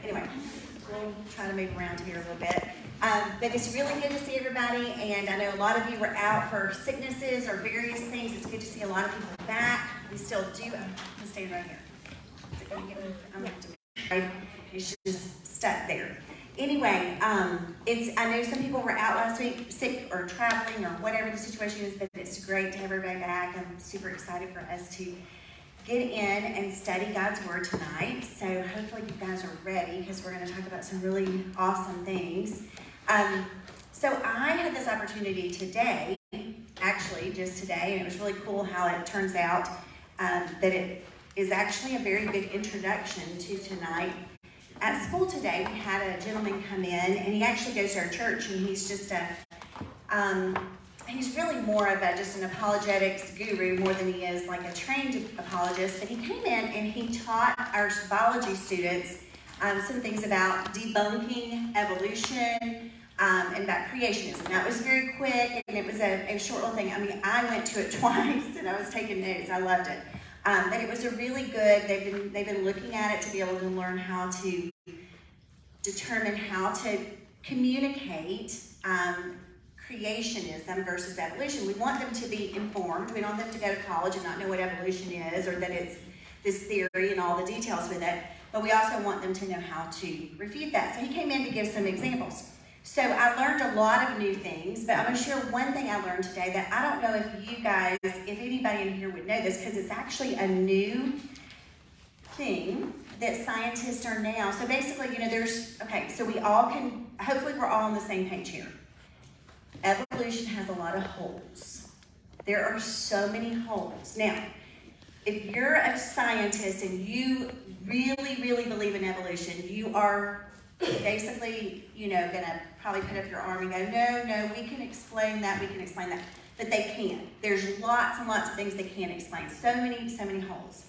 Anyway, we'll try to move around here a little bit. But it's really good to see everybody, and I know a lot of you were out for sicknesses or various things. It's good to see a lot of people back. We still do. I'm staying right here. Is it going to get me? I'm going to have to. It's just stuck there. Anyway, I know some people were out last week, sick or traveling or whatever the situation is, but it's great to have everybody back. I'm super excited for us to get in and study God's Word tonight. So hopefully you guys are ready, because we're going to talk about some really awesome things. So I had this opportunity today, actually just today, and it was really cool how it turns out that it is actually a very good introduction to tonight. At school today, we had a gentleman come in, and he actually goes to our church, and he's just he's really more of just an apologetics guru more than he is like a trained apologist. But he came in and he taught our biology students some things about debunking evolution and about creationism. That was very quick, and it was a short little thing. I mean, I went to it twice, and I was taking notes. I loved it. But it was a really good, they've been looking at it to be able to learn how to determine how to communicate creationism versus evolution. We want them to be informed. We don't want them to go to college and not know what evolution is, or that it's this theory and all the details with it. But we also want them to know how to refute that. So he came in to give some examples. So I learned a lot of new things, but I'm going to share one thing I learned today that I don't know if you guys, if anybody in here would know this, because it's actually a new thing that scientists are now. So basically, so we all can, hopefully we're all on the same page here. Evolution has a lot of holes. There are so many holes. Now, if you're a scientist and you really, really believe in evolution, you are basically, going to probably put up your arm and go, no, we can explain that, But they can't. There's lots and lots of things they can't explain. So many holes.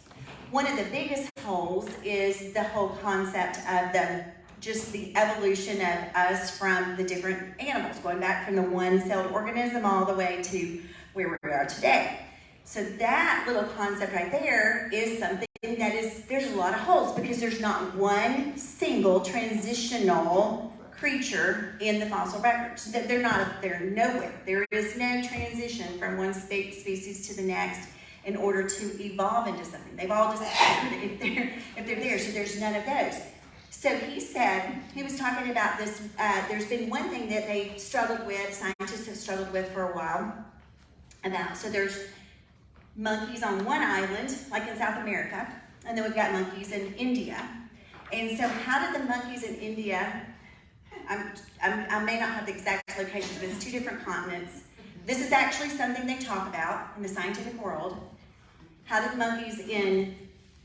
One of the biggest holes is the whole concept of the evolution of us from the different animals, going back from the one-celled organism all the way to where we are today. So that little concept right there is something there's a lot of holes, because there's not one single transitional creature in the fossil records. They're nowhere. There is no transition from one species to the next in order to evolve into something. They've all just if they're there. So there's none of those. So he was talking about this. There's been one thing that scientists have struggled with for a while so there's monkeys on one island, like in South America, and then we've got monkeys in India. And so how did the monkeys in India, I may not have the exact locations, but it's 2 different continents. This is actually something they talk about in the scientific world. How did the monkeys in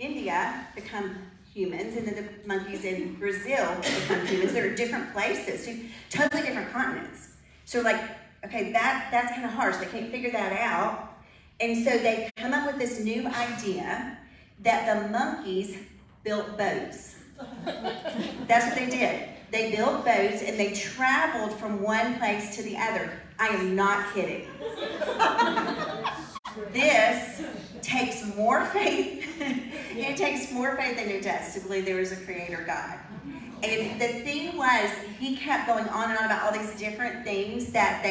India become humans, and then the monkeys in Brazil become humans? They're different places, 2 totally different continents. So okay, that's kind of hard, so they can't figure that out. And so they come up with this new idea that the monkeys built boats. That's what they did. They built boats, and they traveled from one place to the other. I am not kidding. This takes more faith. It takes more faith than it does to believe there is a creator God. And the thing was, he kept going on and on about all these different things that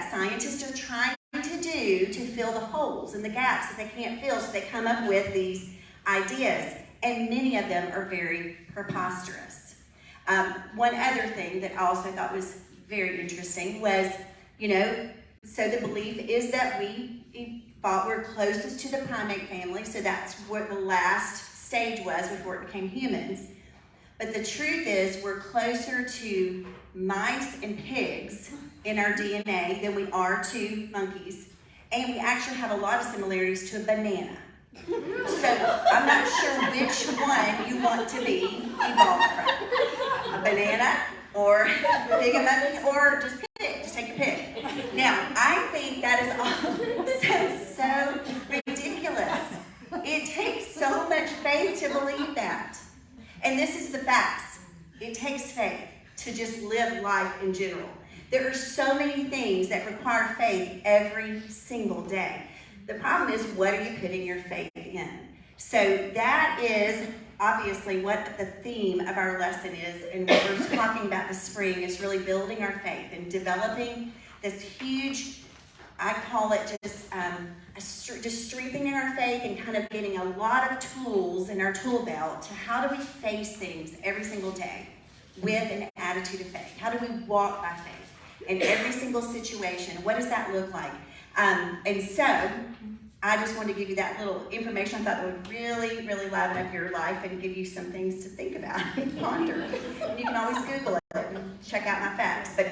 scientists are trying to do to fill the holes and the gaps that they can't fill. So they come up with these ideas, and many of them are very preposterous. One other thing that I also thought was very interesting was, so the belief is that we're closest to the primate family, so that's what the last stage was before it became humans. But the truth is, we're closer to mice and pigs in our DNA than we are to monkeys. And we actually have a lot of similarities to a banana. So I'm not sure which one you want to be evolved from. A banana, or a pig and monkey, or just pig. Just take a pig. Now, I think that is all so ridiculous. It takes so much faith to believe that. And this is the facts. It takes faith to just live life in general. There are so many things that require faith every single day. The problem is, what are you putting your faith in? So that is obviously what the theme of our lesson is, and what we're talking about this spring is really building our faith and developing this huge, I call it just strengthening our faith and kind of getting a lot of tools in our tool belt to how do we face things every single day with an attitude of faith. How do we walk by faith in every single situation? What does that look like? And so I just wanted to give you that little information. I thought that would really, really liven up your life and give you some things to think about and ponder. And you can always Google it and check out my facts. But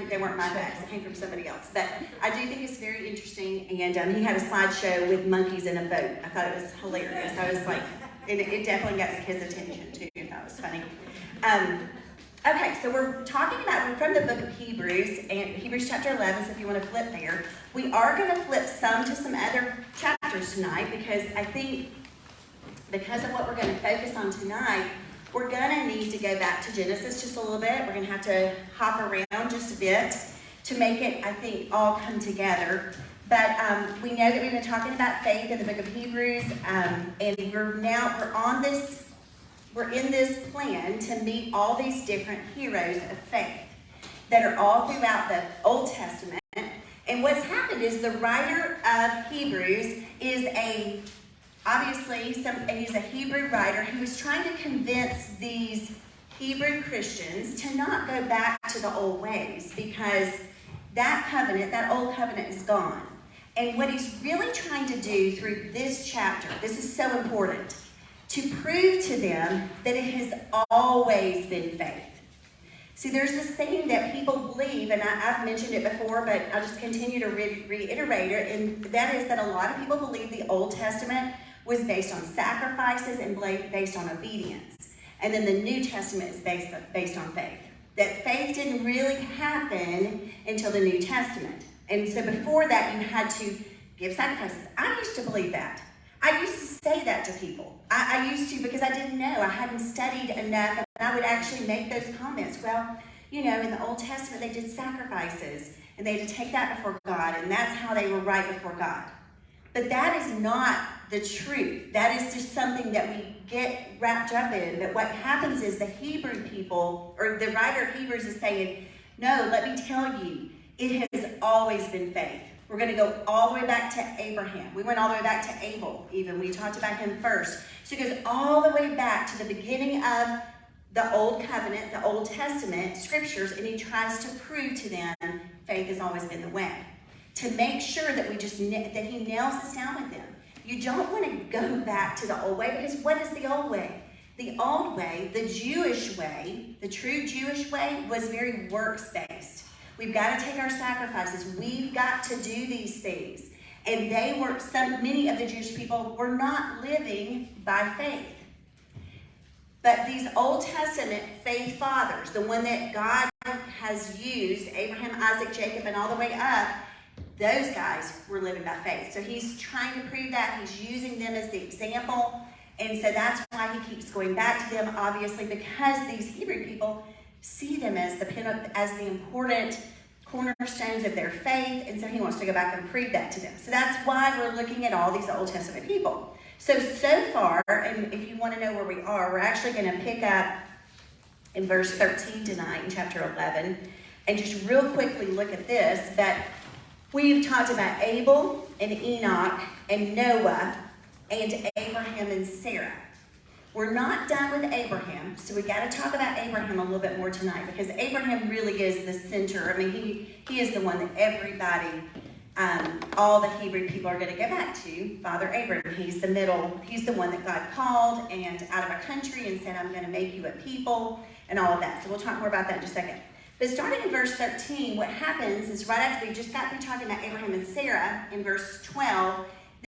they weren't my facts. It came from somebody else. But I do think it's very interesting. And he had a slideshow with monkeys in a boat. I thought it was hilarious. I was like, and it definitely got the kids' attention too. That was funny. Okay, so we're from the book of Hebrews, and Hebrews chapter 11, so if you want to flip there. We are going to flip to some other chapters tonight, because I think because of what we're going to focus on tonight, we're going to need to go back to Genesis just a little bit. We're going to have to hop around just a bit to make it, I think, all come together. But we know that we've been talking about faith in the book of Hebrews, and we're in this plan to meet all these different heroes of faith that are all throughout the Old Testament. And what's happened is the writer of Hebrews is he's a Hebrew writer who was trying to convince these Hebrew Christians to not go back to the old ways, because that old covenant is gone. And what he's really trying to do through this chapter, this is so important, to prove to them that it has always been faith. See, there's this thing that people believe, and I've mentioned it before, but I'll just continue to reiterate it, and that is that a lot of people believe the Old Testament was based on sacrifices and based on obedience. And then the New Testament is based on faith. That faith didn't really happen until the New Testament. And so before that, you had to give sacrifices. I used to believe that. I used to say that to people. I used to, because I didn't know. I hadn't studied enough, and I would actually make those comments. Well, in the Old Testament, they did sacrifices, and they had to take that before God, and that's how they were right before God. But that is not the truth. That is just something that we get wrapped up in. But what happens is the Hebrew people, or the writer of Hebrews is saying, no, let me tell you, it has always been faith. We're going to go all the way back to Abraham. We went all the way back to Abel, even. We talked about him first. So it goes all the way back to the beginning of the Old Covenant, the Old Testament scriptures, and he tries to prove to them faith has always been the way. To make sure that that he nails this down with them. You don't want to go back to the old way, because what is the old way? The old way, the Jewish way, the true Jewish way, was very works-based. We've got to take our sacrifices. We've got to do these things. And many of the Jewish people were not living by faith. But these Old Testament faith fathers, the one that God has used, Abraham, Isaac, Jacob, and all the way up, those guys were living by faith. So he's trying to prove that. He's using them as the example. And so that's why he keeps going back to them, obviously, because these Hebrew people see them as the important cornerstones of their faith, and so he wants to go back and prove that to them. So that's why we're looking at all these Old Testament people. So far, and if you want to know where we are, we're actually going to pick up in verse 13 tonight in chapter 11, and just real quickly look at this. But we've talked about Abel and Enoch and Noah and Abraham and Sarah. We're not done with Abraham, so we've got to talk about Abraham a little bit more tonight, because Abraham really is the center. I mean, he is the one that everybody, all the Hebrew people are going to go back to, Father Abraham. He's the middle. He's the one that God called and out of a country and said, I'm going to make you a people, and all of that. So we'll talk more about that in just a second. But starting in verse 13, what happens is right after we just got through talking about Abraham and Sarah in verse 12,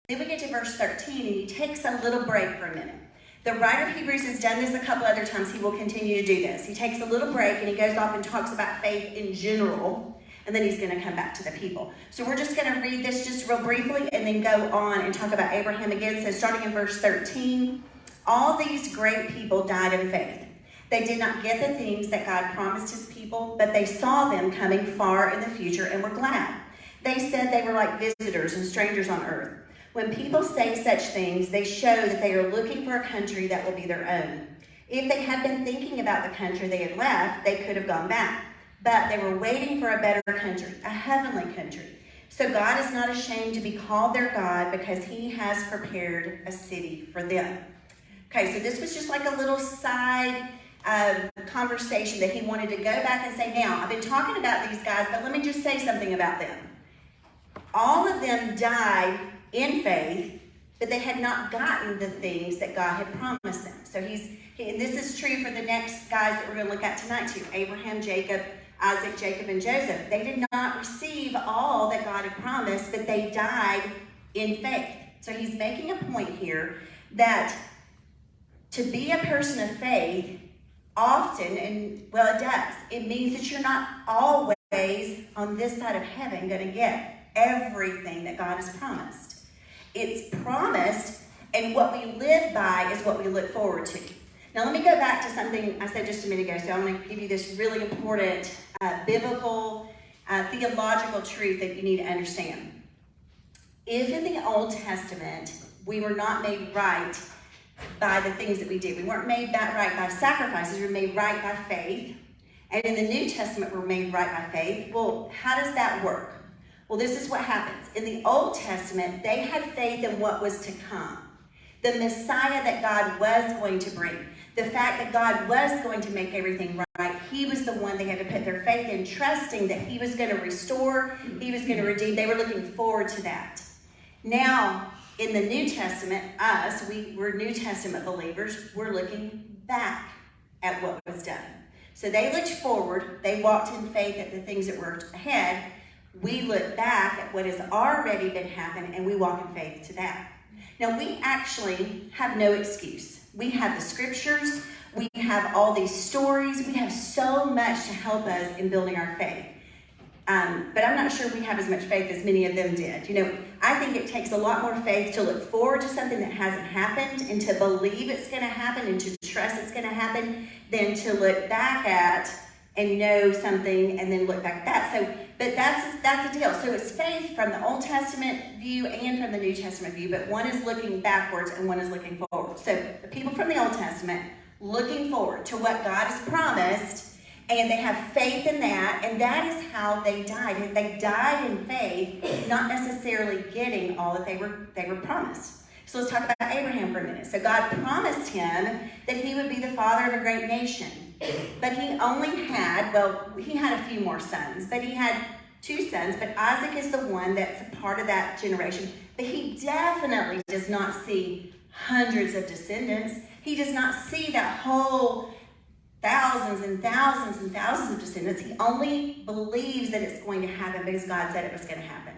then we get to verse 13, and he takes a little break for a minute. The writer of Hebrews has done this a couple other times. He will continue to do this. He takes a little break and he goes off and talks about faith in general, and then he's going to come back to the people. So we're just going to read this just real briefly and then go on and talk about Abraham again. So starting in verse 13, all these great people died in faith. They did not get the things that God promised his people, but they saw them coming far in the future and were glad. They said they were like visitors and strangers on earth. When people say such things, they show that they are looking for a country that will be their own. If they had been thinking about the country they had left, they could have gone back. But they were waiting for a better country, a heavenly country. So God is not ashamed to be called their God because he has prepared a city for them. Okay, so this was just like a little side conversation that he wanted to go back and say, now, I've been talking about these guys, but let me just say something about them. All of them died in faith, but they had not gotten the things that God had promised them. So and this is true for the next guys that we're going to look at tonight too. Abraham, Jacob, Isaac, Jacob, and Joseph. They did not receive all that God had promised, but they died in faith. So he's making a point here that to be a person of faith often, and well, it does, it means that you're not always on this side of heaven going to get everything that God has promised. It's promised, and what we live by is what we look forward to. Now, let me go back to something I said just a minute ago. So I'm going to give you this really important biblical, theological truth that you need to understand. If in the Old Testament we were not made right by the things that we did, we weren't made that right by sacrifices, we were made right by faith. And in the New Testament, we're made right by faith. Well, how does that work? Well, this is what happens. In the Old Testament, they had faith in what was to come. The Messiah that God was going to bring. The fact that God was going to make everything right. He was the one they had to put their faith in, trusting that he was going to restore, he was going to redeem. They were looking forward to that. Now, in the New Testament, we're New Testament believers, we're looking back at what was done. So they looked forward, they walked in faith at the things that were ahead. We look back at what has already been happening, and we walk in faith to that. Now, we actually have no excuse. We have the scriptures, we have all these stories, we have so much to help us in building our faith. But I'm not sure we have as much faith as many of them did. You know, I think it takes a lot more faith to look forward to something that hasn't happened and to believe it's going to happen and to trust it's going to happen than to look back at and know something and then look back at that. But that's the deal. So it's faith from the Old Testament view and from the New Testament view, but one is looking backwards and one is looking forward. So the people from the Old Testament looking forward to what God has promised, and they have faith in that, and that is how they died. And they died in faith, not necessarily getting all that they were promised. So let's talk about Abraham for a minute. So God promised him that he would be the father of a great nation. But he only had, he had a few more sons, but he had 2 sons, but Isaac is the one that's a part of that generation. But he definitely does not see hundreds of descendants. He does not see that whole thousands and thousands and thousands of descendants. He only believes that it's going to happen because God said it was going to happen.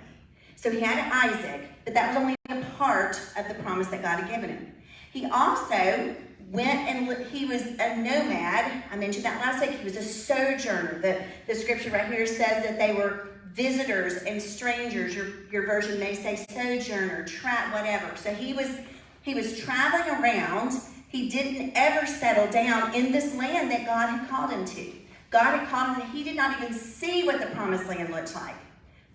So he had Isaac, but that was only a part of the promise that God had given him. He also went and he was a nomad. I mentioned that last week. He was a sojourner. The scripture right here says that they were visitors and strangers. Your version may say sojourner, whatever. So he was traveling around. He didn't ever settle down in this land that God had called him to. God had called him. He did not even see what the promised land looked like.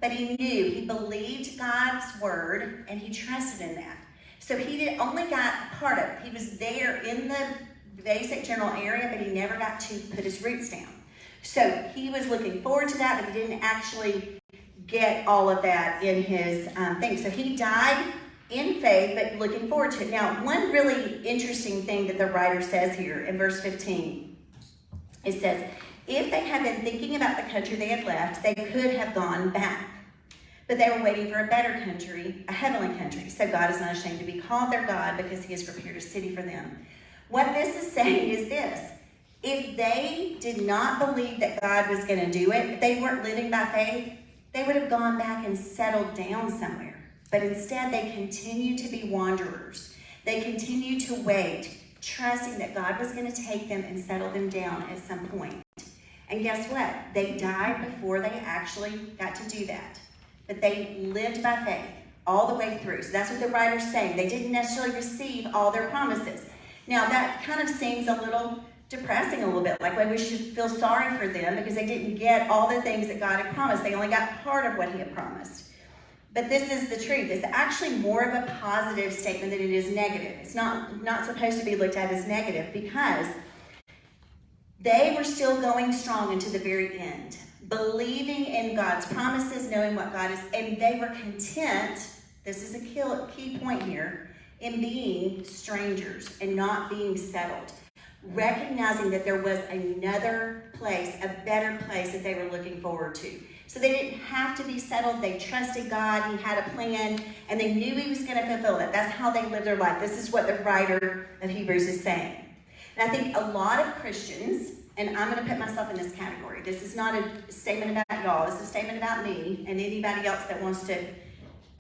But he knew, he believed God's word, and he trusted in that. So he only got part of it. He was there in the basic general area, but he never got to put his roots down. So he was looking forward to that, but he didn't actually get all of that in his thing. So he died in faith, but looking forward to it. Now, one really interesting thing that the writer says here in verse 15, it says, if they had been thinking about the country they had left, they could have gone back. But they were waiting for a better country, a heavenly country. So God is not ashamed to be called their God because he has prepared a city for them. What this is saying is this. If they did not believe that God was going to do it, if they weren't living by faith, they would have gone back and settled down somewhere. But instead, they continued to be wanderers. They continued to wait, trusting that God was going to take them and settle them down at some point. And guess what? They died before they actually got to do that. But they lived by faith all the way through. So that's what the writer's saying. They didn't necessarily receive all their promises. Now, that kind of seems a little depressing a little bit, like we should feel sorry for them because they didn't get all the things that God had promised. They only got part of what he had promised. But this is the truth. It's actually more of a positive statement than it is negative. It's not supposed to be looked at as negative because they were still going strong into the very end, believing in God's promises, knowing what God is, and they were content, this is a key point here, in being strangers and not being settled, recognizing that there was another place, a better place that they were looking forward to. So they didn't have to be settled. They trusted God. He had a plan, and they knew he was going to fulfill it. That's how they lived their life. This is what the writer of Hebrews is saying. And I think a lot of Christians, and I'm going to put myself in this category. This is not a statement about y'all. This is a statement about me and anybody else that wants to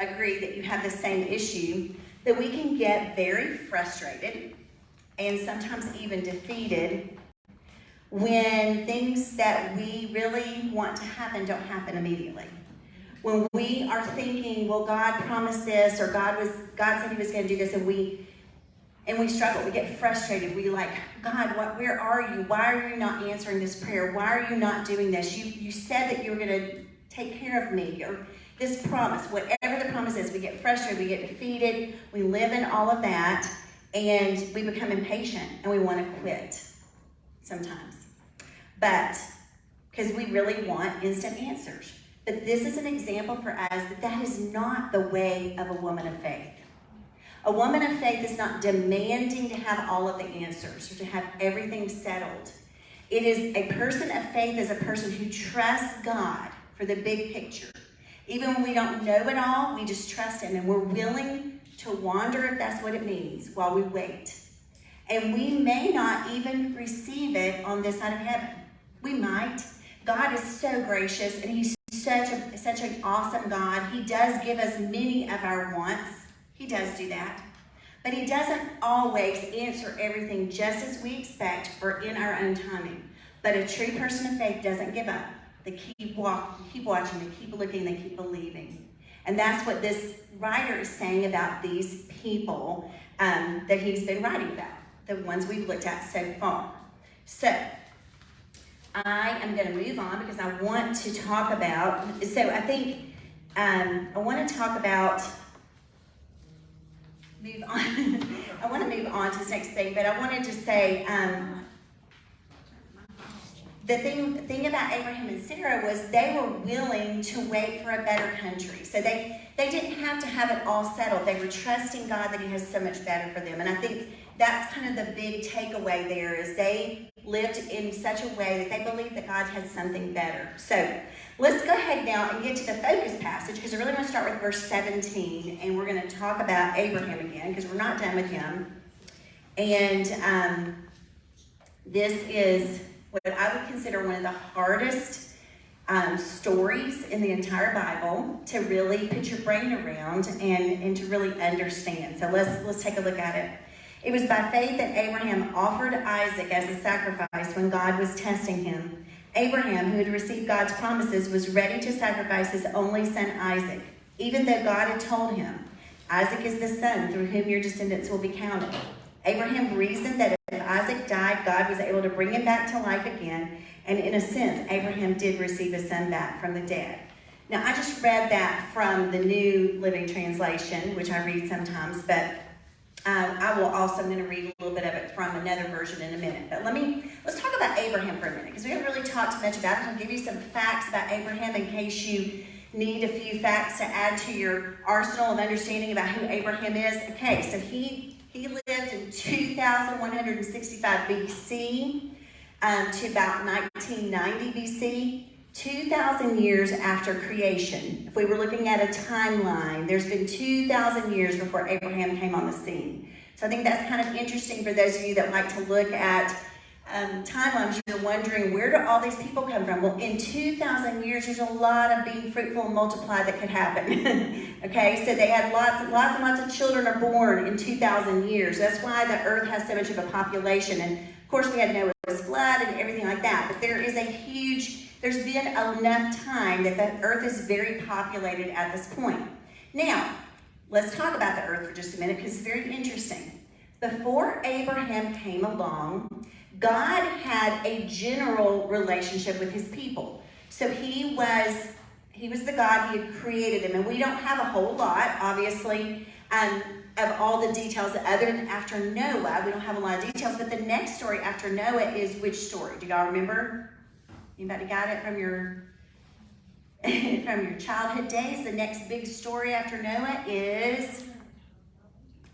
agree that you have the same issue, that we can get very frustrated and sometimes even defeated when things that we really want to happen don't happen immediately. When we are thinking, well, God promised this, or God said he was going to do this, and we struggle, we get frustrated. We like, God, where are you? Why are you not answering this prayer? Why are you not doing this? You said that you were going to take care of me, or this promise, whatever the promise is. We get frustrated, we get defeated, we live in all of that, and we become impatient, and we want to quit sometimes. But, because we really want instant answers. But this is an example for us that is not the way of a woman of faith. A woman of faith is not demanding to have all of the answers or to have everything settled. It is a person of faith is a person who trusts God for the big picture. Even when we don't know it all, we just trust him, and we're willing to wander, if that's what it means, while we wait. And we may not even receive it on this side of heaven. We might. God is so gracious, and he's such an awesome God. He does give us many of our wants. He does do that. But he doesn't always answer everything just as we expect or in our own timing. But a true person of faith doesn't give up. They keep watching, they keep looking, they keep believing. And that's what this writer is saying about these people that he's been writing about, the ones we've looked at so far. So, I am going to move on because I want to talk about, I want to talk about, move on. I want to move on to this next thing, but I wanted to say, the thing about Abraham and Sarah was they were willing to wait for a better country. So they didn't have to have it all settled. They were trusting God that he has so much better for them. And I think that's kind of the big takeaway there is they lived in such a way that they believed that God had something better. So let's go ahead now and get to the focus passage because I really want to start with verse 17. And we're going to talk about Abraham again because we're not done with him. And this is what I would consider one of the hardest stories in the entire Bible to really put your brain around and to really understand. So let's take a look at it. It was by faith that Abraham offered Isaac as a sacrifice when God was testing him. Abraham, who had received God's promises, was ready to sacrifice his only son Isaac, even though God had told him, Isaac is the son through whom your descendants will be counted. Abraham reasoned that if Isaac died, God was able to bring him back to life again, and in a sense, Abraham did receive a son back from the dead. Now, I just read that from the New Living Translation, which I read sometimes, but I'm going to read a little bit of it from another version in a minute. But let's talk about Abraham for a minute, because we haven't really talked much about it. I'll give you some facts about Abraham in case you need a few facts to add to your arsenal of understanding about who Abraham is. Okay, so he lived in 2165 BC to about 1990 BC, 2,000 years after creation. If we were looking at a timeline, there's been 2,000 years before Abraham came on the scene. So I think that's kind of interesting for those of you that like to look at timelines. You're wondering, where do all these people come from? Well, in 2,000 years, there's a lot of being fruitful and multiply that could happen. Okay, so they had lots and lots of children are born in 2,000 years. That's why the earth has so much of a population. And of course, we had Noah's flood and everything like that. But there's been enough time that the earth is very populated at this point. Now, let's talk about the earth for just a minute because it's very interesting. Before Abraham came along, God had a general relationship with his people. So he was he was the God. He had created them. And we don't have a whole lot, obviously, of all the details other than after Noah. We don't have a lot of details. But the next story after Noah is which story? Do y'all remember? Anybody got it from your from your childhood days? The next big story after Noah is,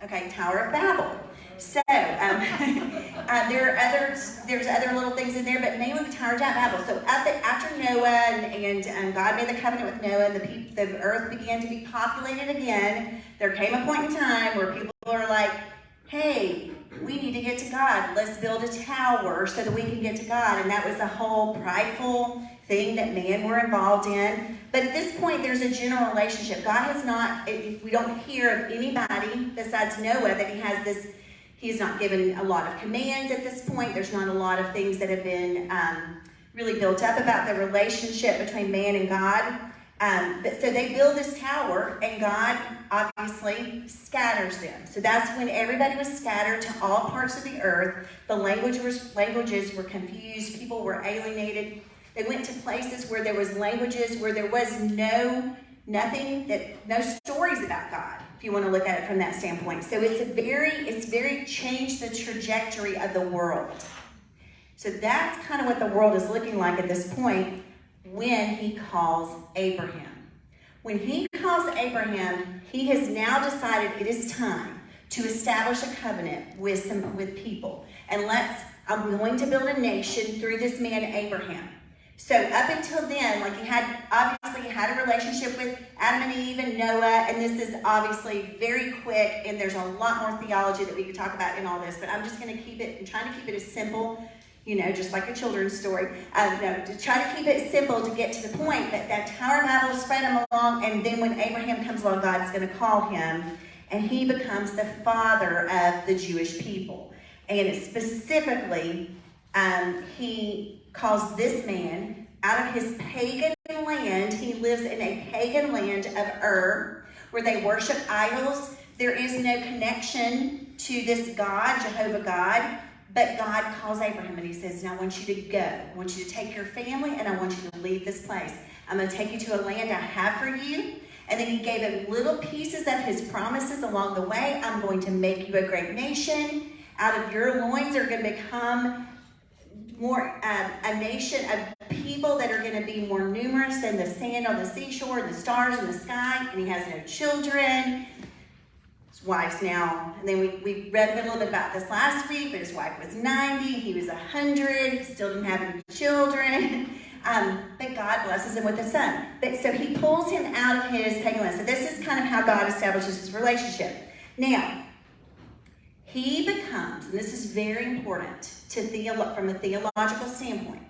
okay, Tower of Babel. So there's other little things in there, but mainly the Tower of Babel. So after Noah and God made the covenant with Noah, and the earth began to be populated again, there came a point in time where people are like, hey, we need to get to God. Let's build a tower so that we can get to God. And that was a whole prideful thing that men were involved in. But at this point, there's a general relationship. God has not, we don't hear of anybody besides Noah that he has this. He's not given a lot of commands at this point. There's not a lot of things that have been really built up about the relationship between man and God. But so they build this tower, and God obviously scatters them. So that's when everybody was scattered to all parts of the earth. The languages were confused. People were alienated. They went to places where there was languages where there was no stories about God, if you want to look at it from that standpoint. So it's very changed the trajectory of the world. So that's kind of what the world is looking like at this point when he calls Abraham. When he calls Abraham, he has now decided it is time to establish a covenant with people. And I'm going to build a nation through this man Abraham. So up until then, like he had a relationship with Adam and Eve and Noah, and this is obviously very quick, and there's a lot more theology that we could talk about in all this, but I'm just going to trying to keep it as simple, just like a children's story. To try to keep it simple to get to the point that Tower of Babel spread him along, and then when Abraham comes along, God's going to call him, and he becomes the father of the Jewish people. And specifically, he calls this man out of his pagan land. He lives in a pagan land of Ur, where they worship idols. There is no connection to this God, Jehovah God, but God calls Abraham and he says, now I want you to go. I want you to take your family and I want you to leave this place. I'm going to take you to a land I have for you. And then he gave him little pieces of his promises along the way. I'm going to make you a great nation. Out of your loins are going to become a nation of people that are going to be more numerous than the sand on the seashore and the stars in the sky. And he has no children. His wife's now, and then we read a little bit about this last week, but his wife was 90, he was 100, he still didn't have any children. But God blesses him with a son. But so he pulls him out of his pagan land. So this is kind of how God establishes his relationship. Now, he becomes, and this is very important from a theological standpoint,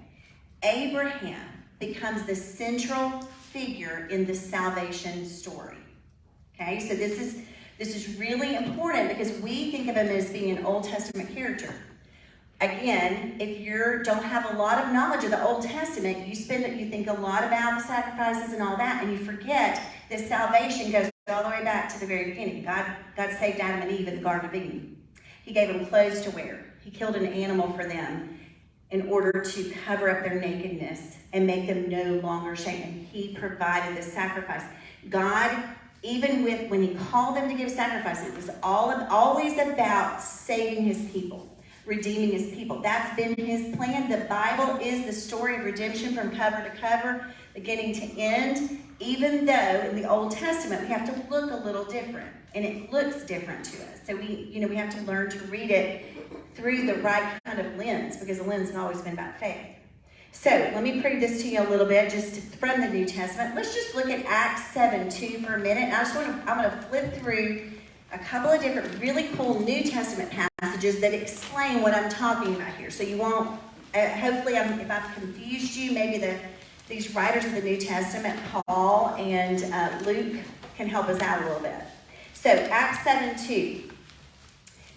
Abraham becomes the central figure in the salvation story. Okay, so this is really important because we think of him as being an Old Testament character. Again, if you don't have a lot of knowledge of the Old Testament, you think a lot about the sacrifices and all that, and you forget that salvation goes all the way back to the very beginning. God saved Adam and Eve in the Garden of Eden. He gave them clothes to wear. He killed an animal for them in order to cover up their nakedness and make them no longer ashamed. And he provided the sacrifice. God, even when he called them to give sacrifice, it was always about saving his people, redeeming his people. That's been his plan. The Bible is the story of redemption from cover to cover, beginning to end, even though in the Old Testament we have to look a little different, and it looks different to us. So we have to learn to read it through the right kind of lens, because the lens has always been about faith. So let me prove this to you a little bit just from the New Testament. Let's just look at Acts 7:2 for a minute. And I'm going to flip through a couple of different really cool New Testament passages that explain what I'm talking about here. So you won't, hopefully if I've confused you, maybe these writers of the New Testament, Paul and Luke, can help us out a little bit. So Acts 7:2.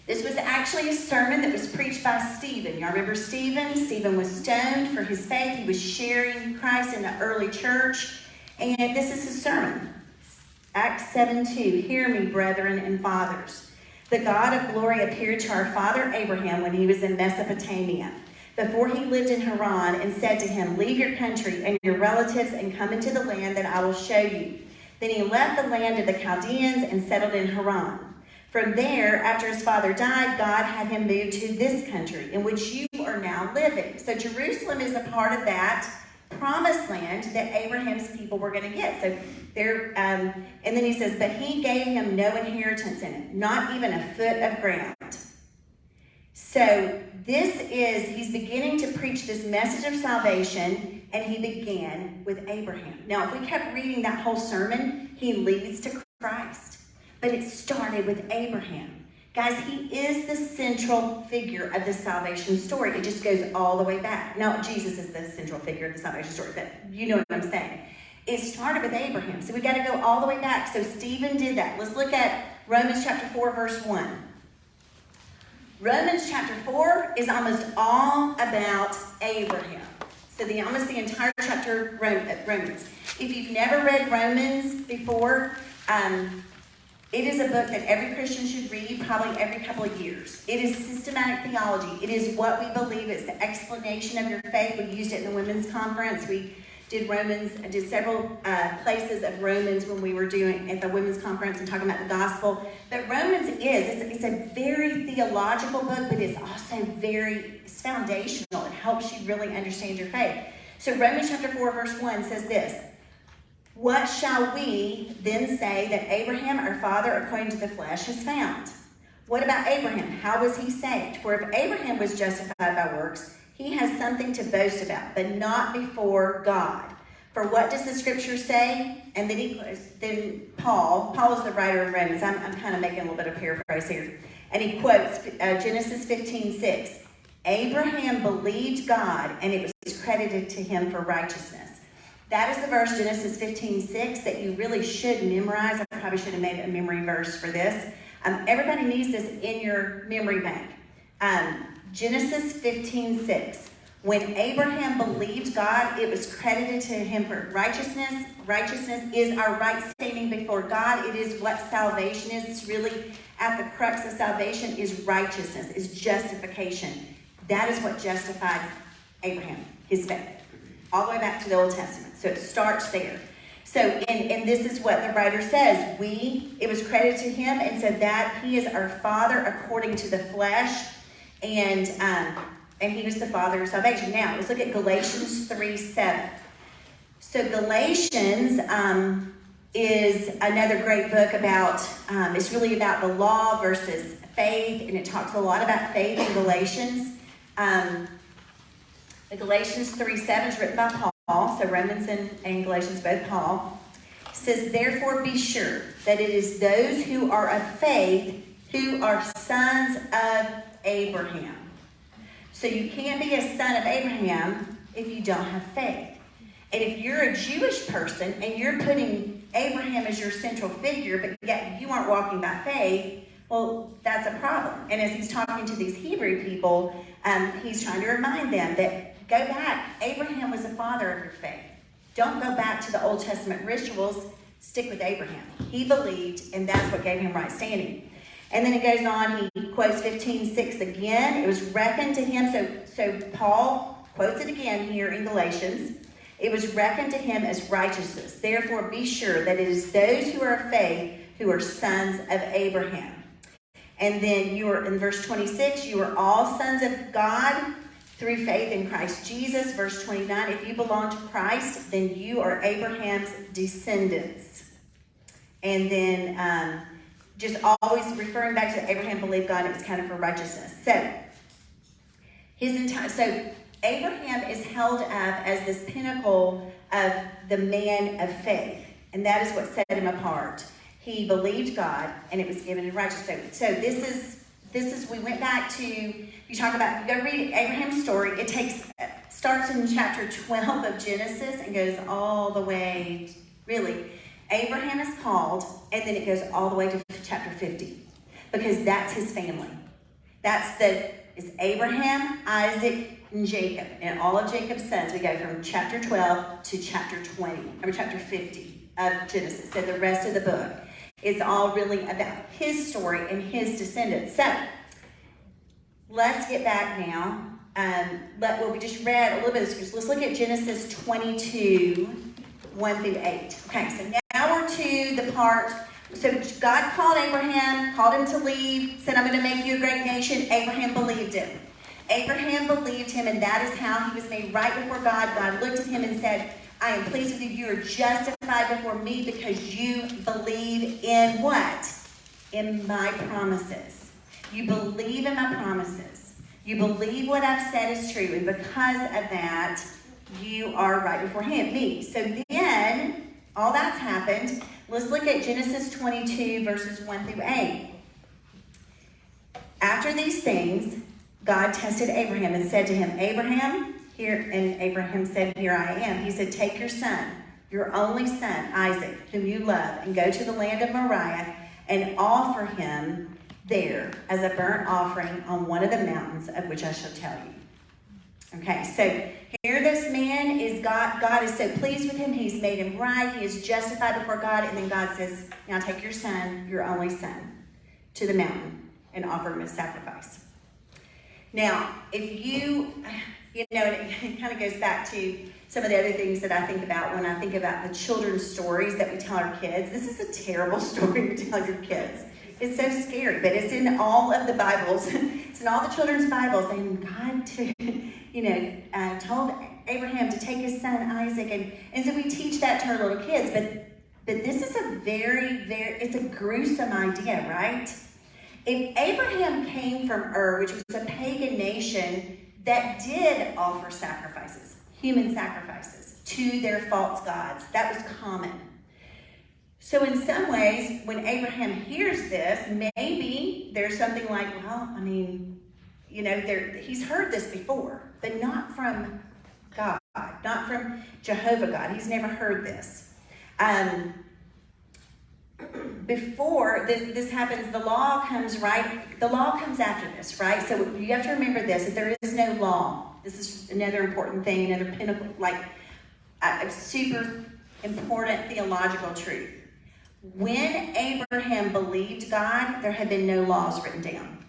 This was actually a sermon that was preached by Stephen. Y'all remember Stephen? Stephen was stoned for his faith. He was sharing Christ in the early church. And this is his sermon. Acts 7:2. Hear me, brethren and fathers. The God of glory appeared to our father Abraham when he was in Mesopotamia, before he lived in Haran, and said to him, leave your country and your relatives and come into the land that I will show you. Then he left the land of the Chaldeans and settled in Haran. From there, after his father died, God had him move to this country in which you are now living. So Jerusalem is a part of that promised land that Abraham's people were going to get. So there, and then he says, but he gave him no inheritance in it, not even a foot of ground. So he's beginning to preach this message of salvation, and he began with Abraham. Now, if we kept reading that whole sermon, he leads to Christ. But it started with Abraham. Guys, he is the central figure of the salvation story. It just goes all the way back. Now, Jesus is the central figure of the salvation story, but you know what I'm saying. It started with Abraham. So we got to go all the way back. So Stephen did that. Let's look at Romans chapter 4, verse 1. Romans chapter 4 is almost all about Abraham. So almost the entire chapter Romans. If you've never read Romans before, it is a book that every Christian should read probably every couple of years. It is systematic theology. It is what we believe. It's the explanation of your faith. We used it in the women's conference. We did several places of Romans when we were doing at the women's conference and talking about the gospel. But Romans it's a very theological book, but it's also it's foundational. It helps you really understand your faith. So Romans chapter 4, verse 1 says this, what shall we then say that Abraham, our father, according to the flesh, has found? What about Abraham? How was he saved? For if Abraham was justified by works, he has something to boast about, but not before God. For what does the scripture say? And then Paul is the writer of Romans. I'm kind of making a little bit of paraphrase here. And he quotes Genesis 15:6. Abraham believed God, and it was credited to him for righteousness. That is the verse, Genesis 15:6, that you really should memorize. I probably should have made a memory verse for this. Everybody needs this in your memory bank. Genesis 15:6. When Abraham believed God, it was credited to him for righteousness. Righteousness is our right standing before God. It is what salvation is. It's really at the crux of salvation is righteousness, is justification. That is what justified Abraham, his faith, all the way back to the Old Testament. So it starts there. So, and this is what the writer says. It was credited to him, and so that he is our father according to the flesh, and he was the father of salvation. Now, let's look at Galatians 3:7. So Galatians is another great book about, it's really about the law versus faith, and it talks a lot about faith in Galatians. The Galatians 3:7 is written by Paul, so Romans and Galatians, both Paul. It says, therefore be sure that it is those who are of faith who are sons of Abraham. So you can't be a son of Abraham if you don't have faith. And if you're a Jewish person and you're putting Abraham as your central figure, but yet you aren't walking by faith, well, that's a problem. And as he's talking to these Hebrew people, he's trying to remind them that go back. Abraham was the father of your faith. Don't go back to the Old Testament rituals. Stick with Abraham. He believed, and that's what gave him right standing. And then it goes on, he quotes 15:6 again. It was reckoned to him, so Paul quotes it again here in Galatians. It was reckoned to him as righteousness. Therefore be sure that it is those who are of faith who are sons of Abraham. And then you are in verse 26, you are all sons of God through faith in Christ Jesus. Verse 29, if you belong to Christ, then you are Abraham's descendants. And then just always referring back to Abraham believed God, it was counted for righteousness. So Abraham is held up as this pinnacle of the man of faith, and that is what set him apart. He believed God, and it was given in righteousness. So this is we went back to, you go read Abraham's story. Starts in chapter 12 of Genesis and goes all the way, really. Abraham is called, and then it goes all the way to chapter 50, because that's his family. It's Abraham, Isaac, and Jacob, and all of Jacob's sons. We go from chapter 12 to chapter 50 of Genesis. So the rest of the book is all really about his story and his descendants. So let's get back now we just read a little bit of scripture. Let's look at Genesis 22, 1 through 8. Okay, so now we're to the part. So God called Abraham, called him to leave, said, I'm going to make you a great nation. Abraham believed him. Abraham believed him, and that is how he was made right before God. God looked at him and said, I am pleased with you. You are justified before me because you believe in what? In my promises. You believe in my promises. You believe what I've said is true, and because of that, you are right before me. So then, all that's happened. Let's look at Genesis 22, verses 1 through 8. After these things, God tested Abraham and said to him, Abraham, here, and Abraham said, here I am. He said, take your son, your only son, Isaac, whom you love, and go to the land of Moriah and offer him there as a burnt offering on one of the mountains of which I shall tell you. Okay, so here this man is God is so pleased with him. He's made him right. He is justified before God. And then God says, now take your son, your only son, to the mountain and offer him as sacrifice. Now, if you know, it kind of goes back to some of the other things that I think about when I think about the children's stories that we tell our kids. This is a terrible story to tell your kids. It's so scary, but it's in all of the Bibles. It's in all the children's Bibles. And God, told Abraham to take his son Isaac, and so we teach that to our little kids. But this is a it's a gruesome idea, right? If Abraham came from Ur, which was a pagan nation that did offer sacrifices, human sacrifices, to their false gods, that was common. So in some ways, when Abraham hears this, maybe there's something like, well, I mean, he's heard this before, but not from God, not from Jehovah God. He's never heard this. Before this happens, the law comes, right? The law comes after this, right? So you have to remember this, that there is no law. This is another important thing, another pinnacle, like a super important theological truth. When Abraham believed God, there had been no laws written down.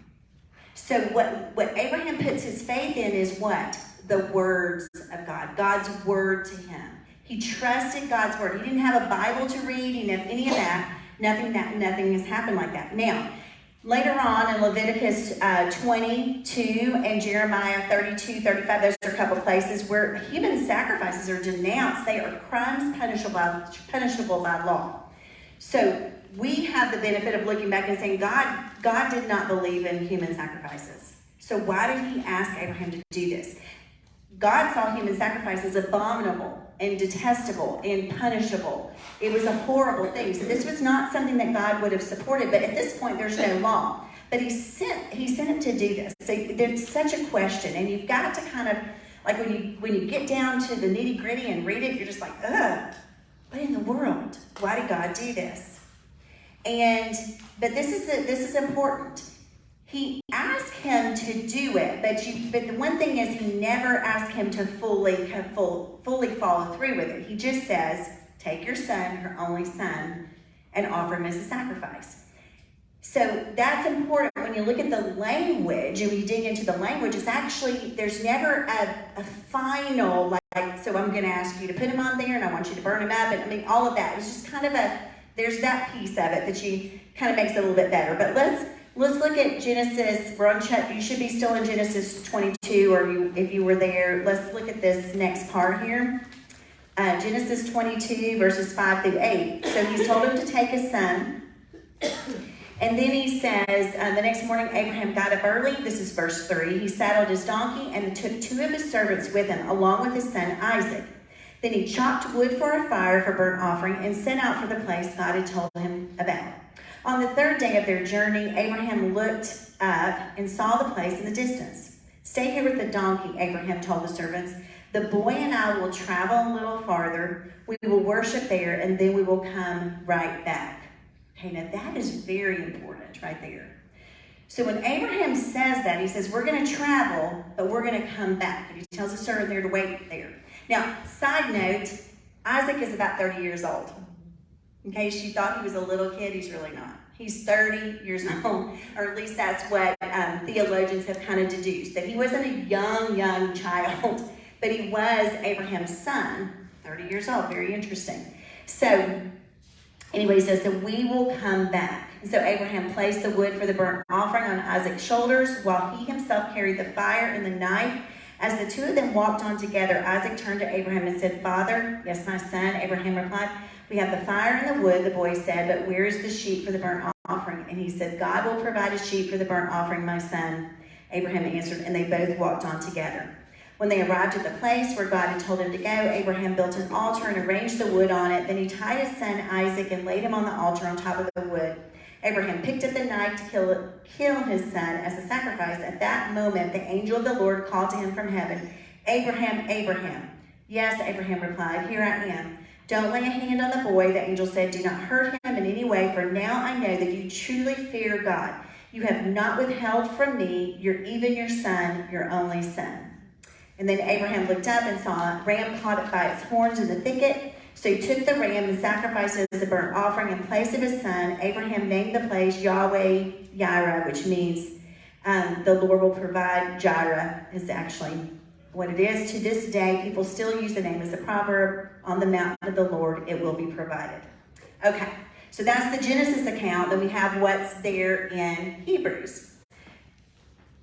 So what Abraham puts his faith in is what? The words of God, God's word to him. He trusted God's word. He didn't have a Bible to read. He didn't have any of that. Nothing has happened like that. Now, later on in Leviticus 22 and Jeremiah 32, 35, those are a couple places where human sacrifices are denounced. They are crimes punishable by law. So we have the benefit of looking back and saying, God did not believe in human sacrifices. So why did he ask Abraham to do this? God saw human sacrifices abominable and detestable and punishable. It was a horrible thing. So this was not something that God would have supported. But at this point, there's no law. But he sent him to do this. So there's such a question, and you've got to kind of, like when you get down to the nitty gritty and read it, you're just like, what in the world? Why did God do this? But this is important. He asked him to do it, but the one thing is he never asked him to fully follow through with it. He just says, take your son, your only son, and offer him as a sacrifice. So that's important when you look at the language, and when you dig into the language, it's actually, there's never a final, like, so I'm going to ask you to put him on there, and I want you to burn him up, and I mean, all of that. It's just kind of there's that piece of it that you kind of makes it a little bit better. But let's look at Genesis. You should be still in Genesis 22, or if you were there. Let's look at this next part here. Genesis 22, verses 5 through 8. So he's told him to take his son. And then he says, the next morning Abraham got up early. This is verse 3. He saddled his donkey and took 2 of his servants with him, along with his son Isaac. Then he chopped wood for a fire for burnt offering and set out for the place God had told him about. On the 3rd day of their journey, Abraham looked up and saw the place in the distance. Stay here with the donkey, Abraham told the servants. The boy and I will travel a little farther. We will worship there, and then we will come right back. Okay, now that is very important right there. So when Abraham says that, he says, we're going to travel, but we're going to come back. And he tells the servant there to wait there. Now, side note, Isaac is about 30 years old. In case you thought he was a little kid, he's really not. He's 30 years old, or at least that's what theologians have kind of deduced, that he wasn't a young child, but he was Abraham's son, 30 years old. Very interesting. So anyway, he says that we will come back. And so Abraham placed the wood for the burnt offering on Isaac's shoulders while he himself carried the fire and the knife. As the two of them walked on together, Isaac turned to Abraham and said, "Father." "Yes, my son," Abraham replied. "We have the fire and the wood," the boy said, "but where is the sheep for the burnt offering?" And he said, "God will provide a sheep for the burnt offering, my son." Abraham answered, and they both walked on together. When they arrived at the place where God had told him to go, Abraham built an altar and arranged the wood on it. Then he tied his son Isaac and laid him on the altar on top of the wood. Abraham picked up the knife to kill his son as a sacrifice. At that moment, the angel of the Lord called to him from heaven, "Abraham, Abraham." "Yes," Abraham replied, "here I am." "Don't lay a hand on the boy," the angel said. "Do not hurt him in any way, for now I know that you truly fear God. You have not withheld from me even your son, your only son." And then Abraham looked up and saw a ram caught by its horns in the thicket. So he took the ram and sacrificed it as a burnt offering in place of his son. Abraham named the place Yahweh Jireh, which means the Lord will provide. Jireh is actually what it is. To this day, people still use the name as a proverb. On the mountain of the Lord, it will be provided. Okay, so that's the Genesis account. Then we have what's there in Hebrews.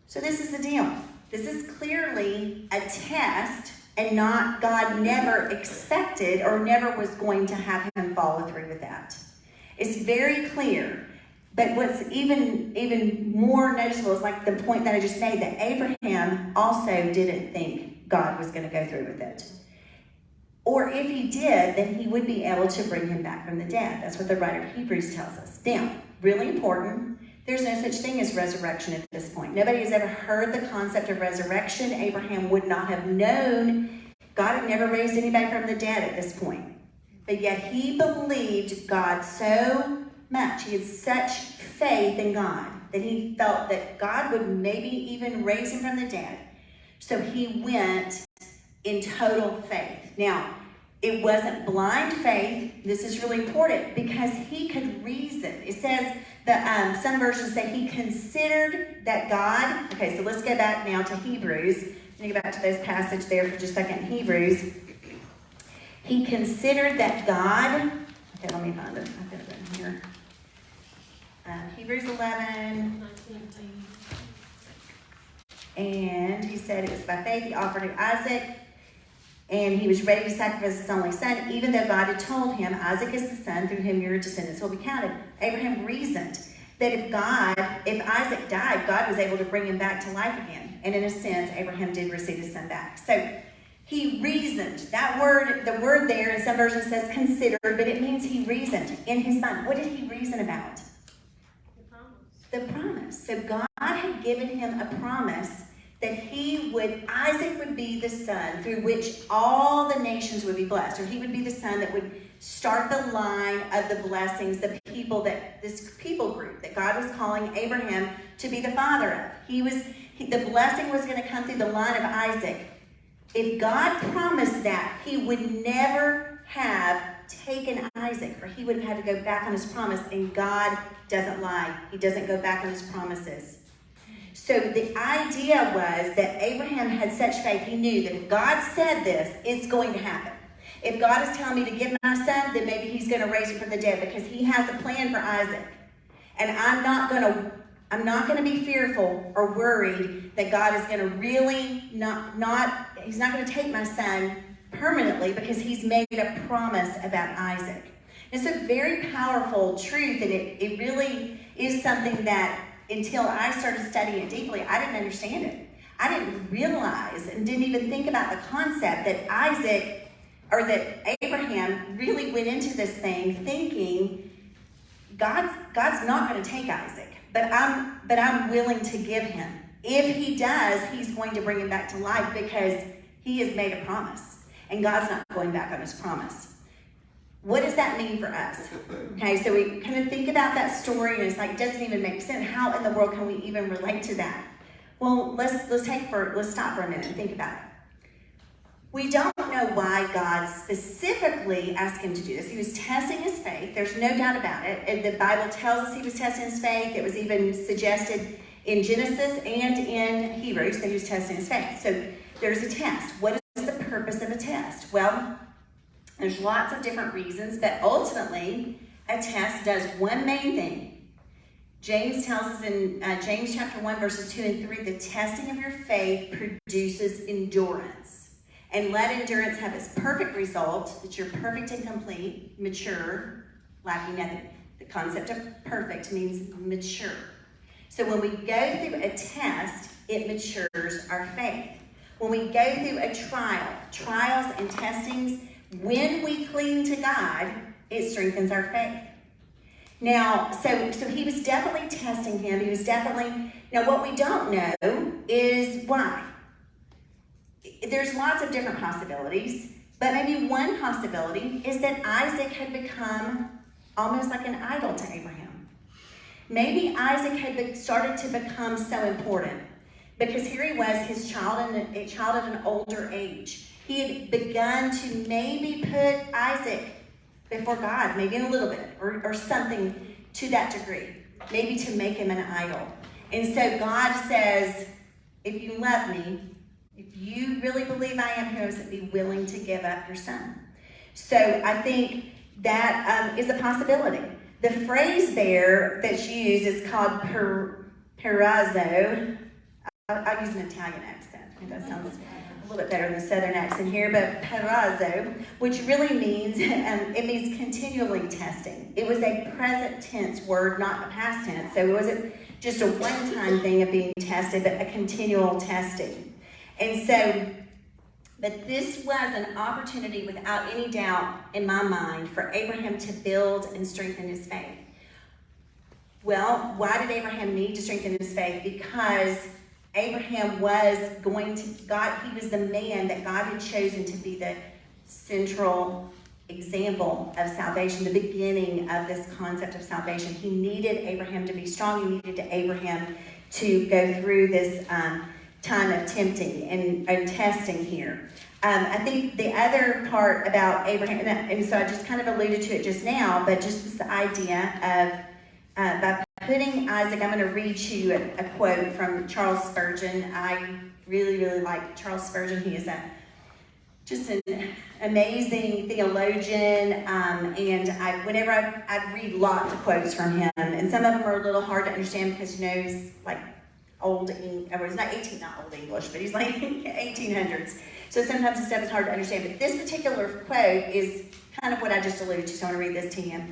So this is the deal. This is clearly a test, and not God never expected or never was going to have him follow through with that. It's very clear. But what's even more noticeable is like the point that I just made, that Abraham also didn't think God was going to go through with it. Or if he did, then he would be able to bring him back from the dead. That's what the writer of Hebrews tells us. Now, really important, there's no such thing as resurrection at this point. Nobody has ever heard the concept of resurrection. Abraham would not have known. God had never raised anybody from the dead at this point. But yet he believed God so much. He had such faith in God that he felt that God would maybe even raise him from the dead. So he went in total faith. Now, it wasn't blind faith. This is really important because he could reason. It says that some versions say he considered that God. Okay, so let's go back now to Hebrews. Let me go back to this passage there for just a second. Hebrews. He considered that God. Okay, let me find it. I've got it in here. Hebrews 11. And he said it was by faith he offered to Isaac. And he was ready to sacrifice his only son, even though God had told him, "Isaac is the son through whom your descendants will be counted." Abraham reasoned that if Isaac died, God was able to bring him back to life again. And in a sense, Abraham did receive his son back. So he reasoned. That word, the word there in some versions says considered, but it means he reasoned in his mind. What did he reason about? The promise. The promise. So God had given him a promise that Isaac would be the son through which all the nations would be blessed, or he would be the son that would start the line of the blessings, this people group that God was calling Abraham to be the father of. The blessing was going to come through the line of Isaac. If God promised that, he would never have taken Isaac, or he would have had to go back on his promise, and God doesn't lie. He doesn't go back on his promises. So the idea was that Abraham had such faith, he knew that if God said this, it's going to happen. If God is telling me to give my son, then maybe he's going to raise him from the dead because he has a plan for Isaac. And I'm not going to be fearful or worried that God is going to really he's not going to take my son permanently because he's made a promise about Isaac. It's a very powerful truth, and it really is something that until I started studying it deeply, I didn't understand it. I didn't realize and didn't even think about the concept that Abraham really went into this thing thinking God's not going to take Isaac, but I'm willing to give him. If he does, he's going to bring him back to life because he has made a promise, and God's not going back on his promise. What does that mean for us? Okay, so we kind of think about that story, and it's like, it doesn't even make sense. How in the world can we even relate to that? Well, let's stop for a minute and think about it. We don't don't know why God specifically asked him to do this. He was testing his faith. There's no doubt about it. And the Bible tells us he was testing his faith. It was even suggested in Genesis and in Hebrews that he was testing his faith. So there's a test. What is the purpose of a test? Well, there's lots of different reasons, but ultimately, a test does one main thing. James tells us in James chapter 1, verses 2 and 3, the testing of your faith produces endurance. And let endurance have its perfect result, that you're perfect and complete, mature, lacking nothing. The concept of perfect means mature. So when we go through a test, it matures our faith. When we go through a trials and testings, when we cling to God, it strengthens our faith. Now, so he was definitely testing him. He was definitely, now what we don't know is why. There's lots of different possibilities, but maybe one possibility is that Isaac had become almost like an idol to Abraham. Maybe Isaac had started to become so important because here he was, his child at an older age. He had begun to maybe put Isaac before God, maybe in a little bit, or something to that degree, maybe to make him an idol. And so God says, if you love me, if you really believe I am who is, be willing to give up your son. So I think that is a possibility. The phrase there that's used is called perazzo. I'll use an Italian accent. That sounds a little bit better than the southern accent here, but perazzo, which really means, it means continually testing. It was a present tense word, not a past tense. So it wasn't just a one-time thing of being tested, but a continual testing. And so, but this was an opportunity without any doubt in my mind for Abraham to build and strengthen his faith. Well, why did Abraham need to strengthen his faith? Because Abraham was going to, he was the man that God had chosen to be the central example of salvation, the beginning of this concept of salvation. He needed Abraham to be strong. He needed Abraham to go through this time of tempting and testing here. I think the other part about Abraham, and so I just kind of alluded to it just now, but just this idea of by putting Isaac, I'm going to read you a quote from Charles Spurgeon. I really, really like Charles Spurgeon. He is just an amazing theologian, and whenever I read lots of quotes from him, and some of them are a little hard to understand because he knows like old English, it's not old English, but he's like 1800s. So sometimes the stuff is hard to understand. But this particular quote is kind of what I just alluded to, so I want to read this to you.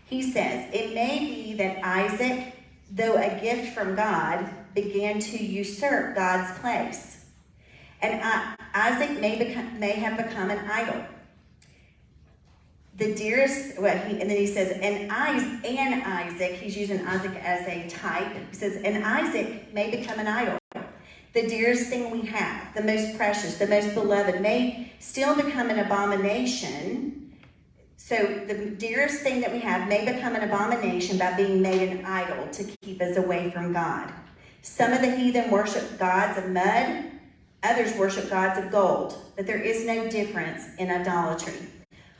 He says, "It may be that Isaac, though a gift from God, began to usurp God's place. And Isaac may have become an idol. The dearest," and then he says, and Isaac, he's using Isaac as a type. He says, "And Isaac may become an idol. The dearest thing we have, the most precious, the most beloved, may still become an abomination." So the dearest thing that we have may become an abomination by being made an idol to keep us away from God. Some of the heathen worship gods of mud, others worship gods of gold, but there is no difference in idolatry,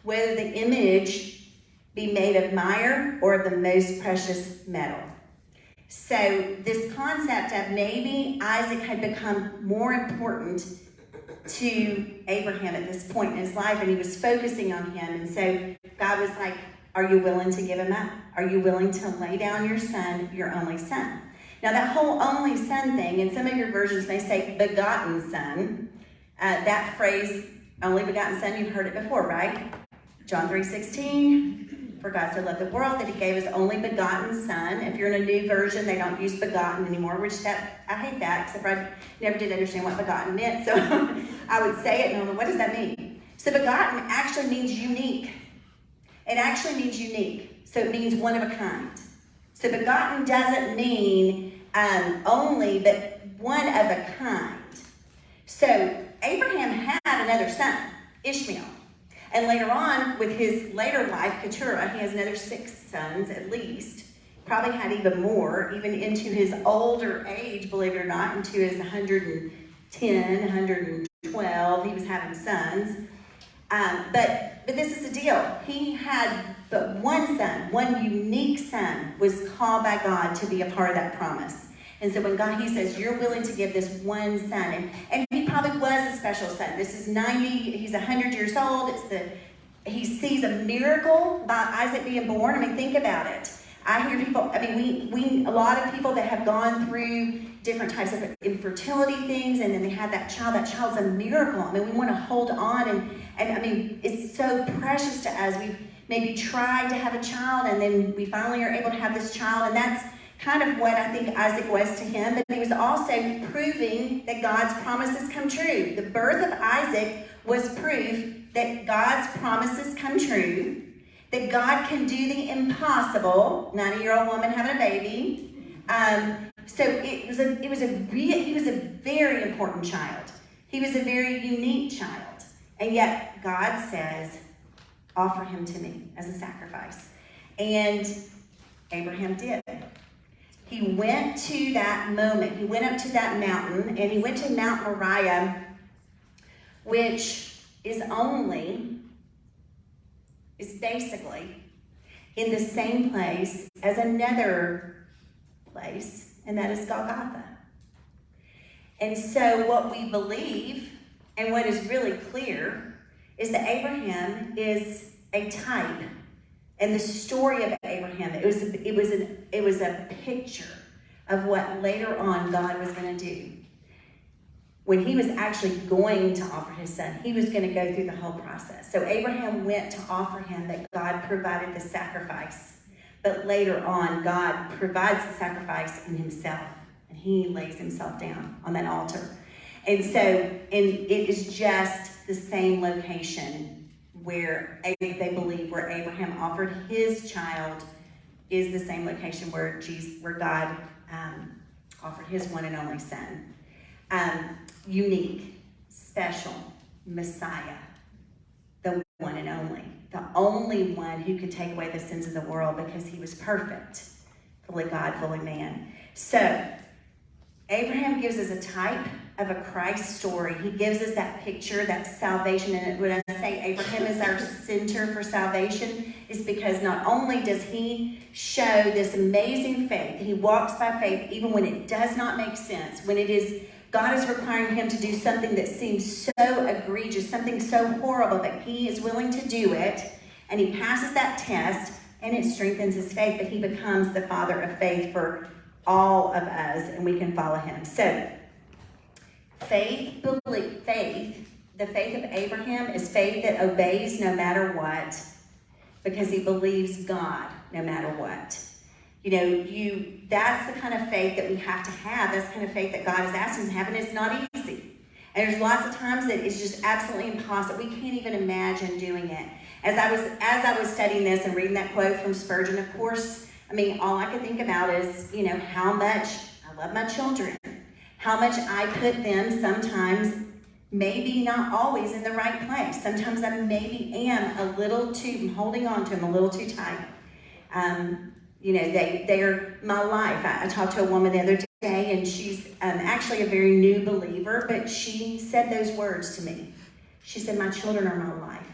whether the image be made of mire or of the most precious metal. So this concept of maybe Isaac had become more important to Abraham at this point in his life, and he was focusing on him. And so God was like, are you willing to give him up? Are you willing to lay down your son, your only son? Now that whole only son thing, and some of your versions may say begotten son, that phrase, only begotten son, you've heard it before, right? John 3:16, for God so loved the world that he gave his only begotten son. If you're in a new version, they don't use begotten anymore, which I hate that, except for I never did understand what begotten meant, so I would say it and I'm like, what does that mean? So begotten actually means unique. It actually means unique, so it means one of a kind. So begotten doesn't mean only, but one of a kind. So Abraham had another son, Ishmael. And later on, with his later wife, Keturah, he has another 6 sons at least. Probably had even more, even into his older age, believe it or not, into his 110, 112, he was having sons. But this is the deal. He had but one son, one unique son, was called by God to be a part of that promise. And so when God, he says, you're willing to give this one son, and he probably was a special son. This is 90, he's 100 years old. He sees a miracle by Isaac being born. I mean, think about it. I hear people, I mean, we a lot of people that have gone through different types of infertility things, and then they had that child's a miracle. I mean, we want to hold on, and I mean, it's so precious to us. We've maybe tried to have a child, and then we finally are able to have this child, and that's kind of what I think Isaac was to him, but he was also proving that God's promises come true. The birth of Isaac was proof that God's promises come true, that God can do the impossible, 90-year-old woman having a baby. So he was a very important child. He was a very unique child. And yet God says, offer him to me as a sacrifice. And Abraham did. He went to that moment. He went up to that mountain, and he went to Mount Moriah, which is basically in the same place as another place, and that is Golgotha. And so what we believe, and what is really clear, is that Abraham is a type. And the story of Abraham, it was a picture of what later on God was going to do. When he was actually going to offer his son, he was going to go through the whole process. So Abraham went to offer him, that God provided the sacrifice. But later on, God provides the sacrifice in himself, and he lays himself down on that altar. And it is just the same location where they believe where Abraham offered his child is the same location where God offered his one and only son. Unique, special Messiah, the one and the only one who could take away the sins of the world, because he was perfect, fully God, fully man. So Abraham gives us a type of a Christ story. He gives us that picture, that salvation. And when I say Abraham is our center for salvation, is because not only does he show this amazing faith, he walks by faith even when it does not make sense, when God is requiring him to do something that seems so egregious, something so horrible, that he is willing to do it, and he passes that test, and it strengthens his faith, but he becomes the father of faith for all of us, and we can follow him. So the faith of Abraham is faith that obeys no matter what, because he believes God no matter what. That's the kind of faith that we have to have. That's the kind of faith that God is asking us to have, and it's not easy. And there's lots of times that it's just absolutely impossible. We can't even imagine doing it. As I was studying this and reading that quote from Spurgeon, of course, I mean, all I could think about is, how much I love my children, how much I put them sometimes, maybe not always, in the right place. Sometimes I maybe am I'm holding on to them a little too tight. They're my life. I talked to a woman the other day, and she's actually a very new believer, but she said those words to me. She said, my children are my life.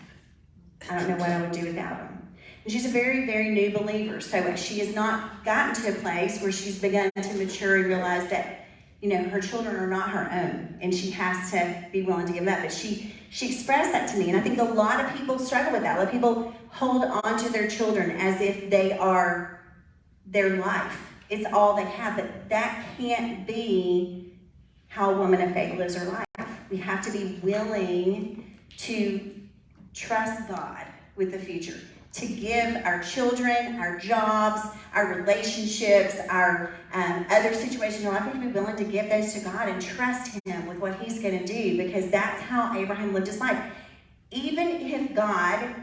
I don't know what I would do without them. And she's a very, very new believer, so she has not gotten to a place where she's begun to mature and realize that, her children are not her own, and she has to be willing to give them up. But she expressed that to me, and I think a lot of people struggle with that. A lot of people hold on to their children as if they are their life. It's all they have, but that can't be how a woman of faith lives her life. We have to be willing to trust God with the future, to give our children, our jobs, our relationships, our other situations in life. We have to be willing to give those to God and trust him with what he's going to do, because that's how Abraham lived his life. Even if God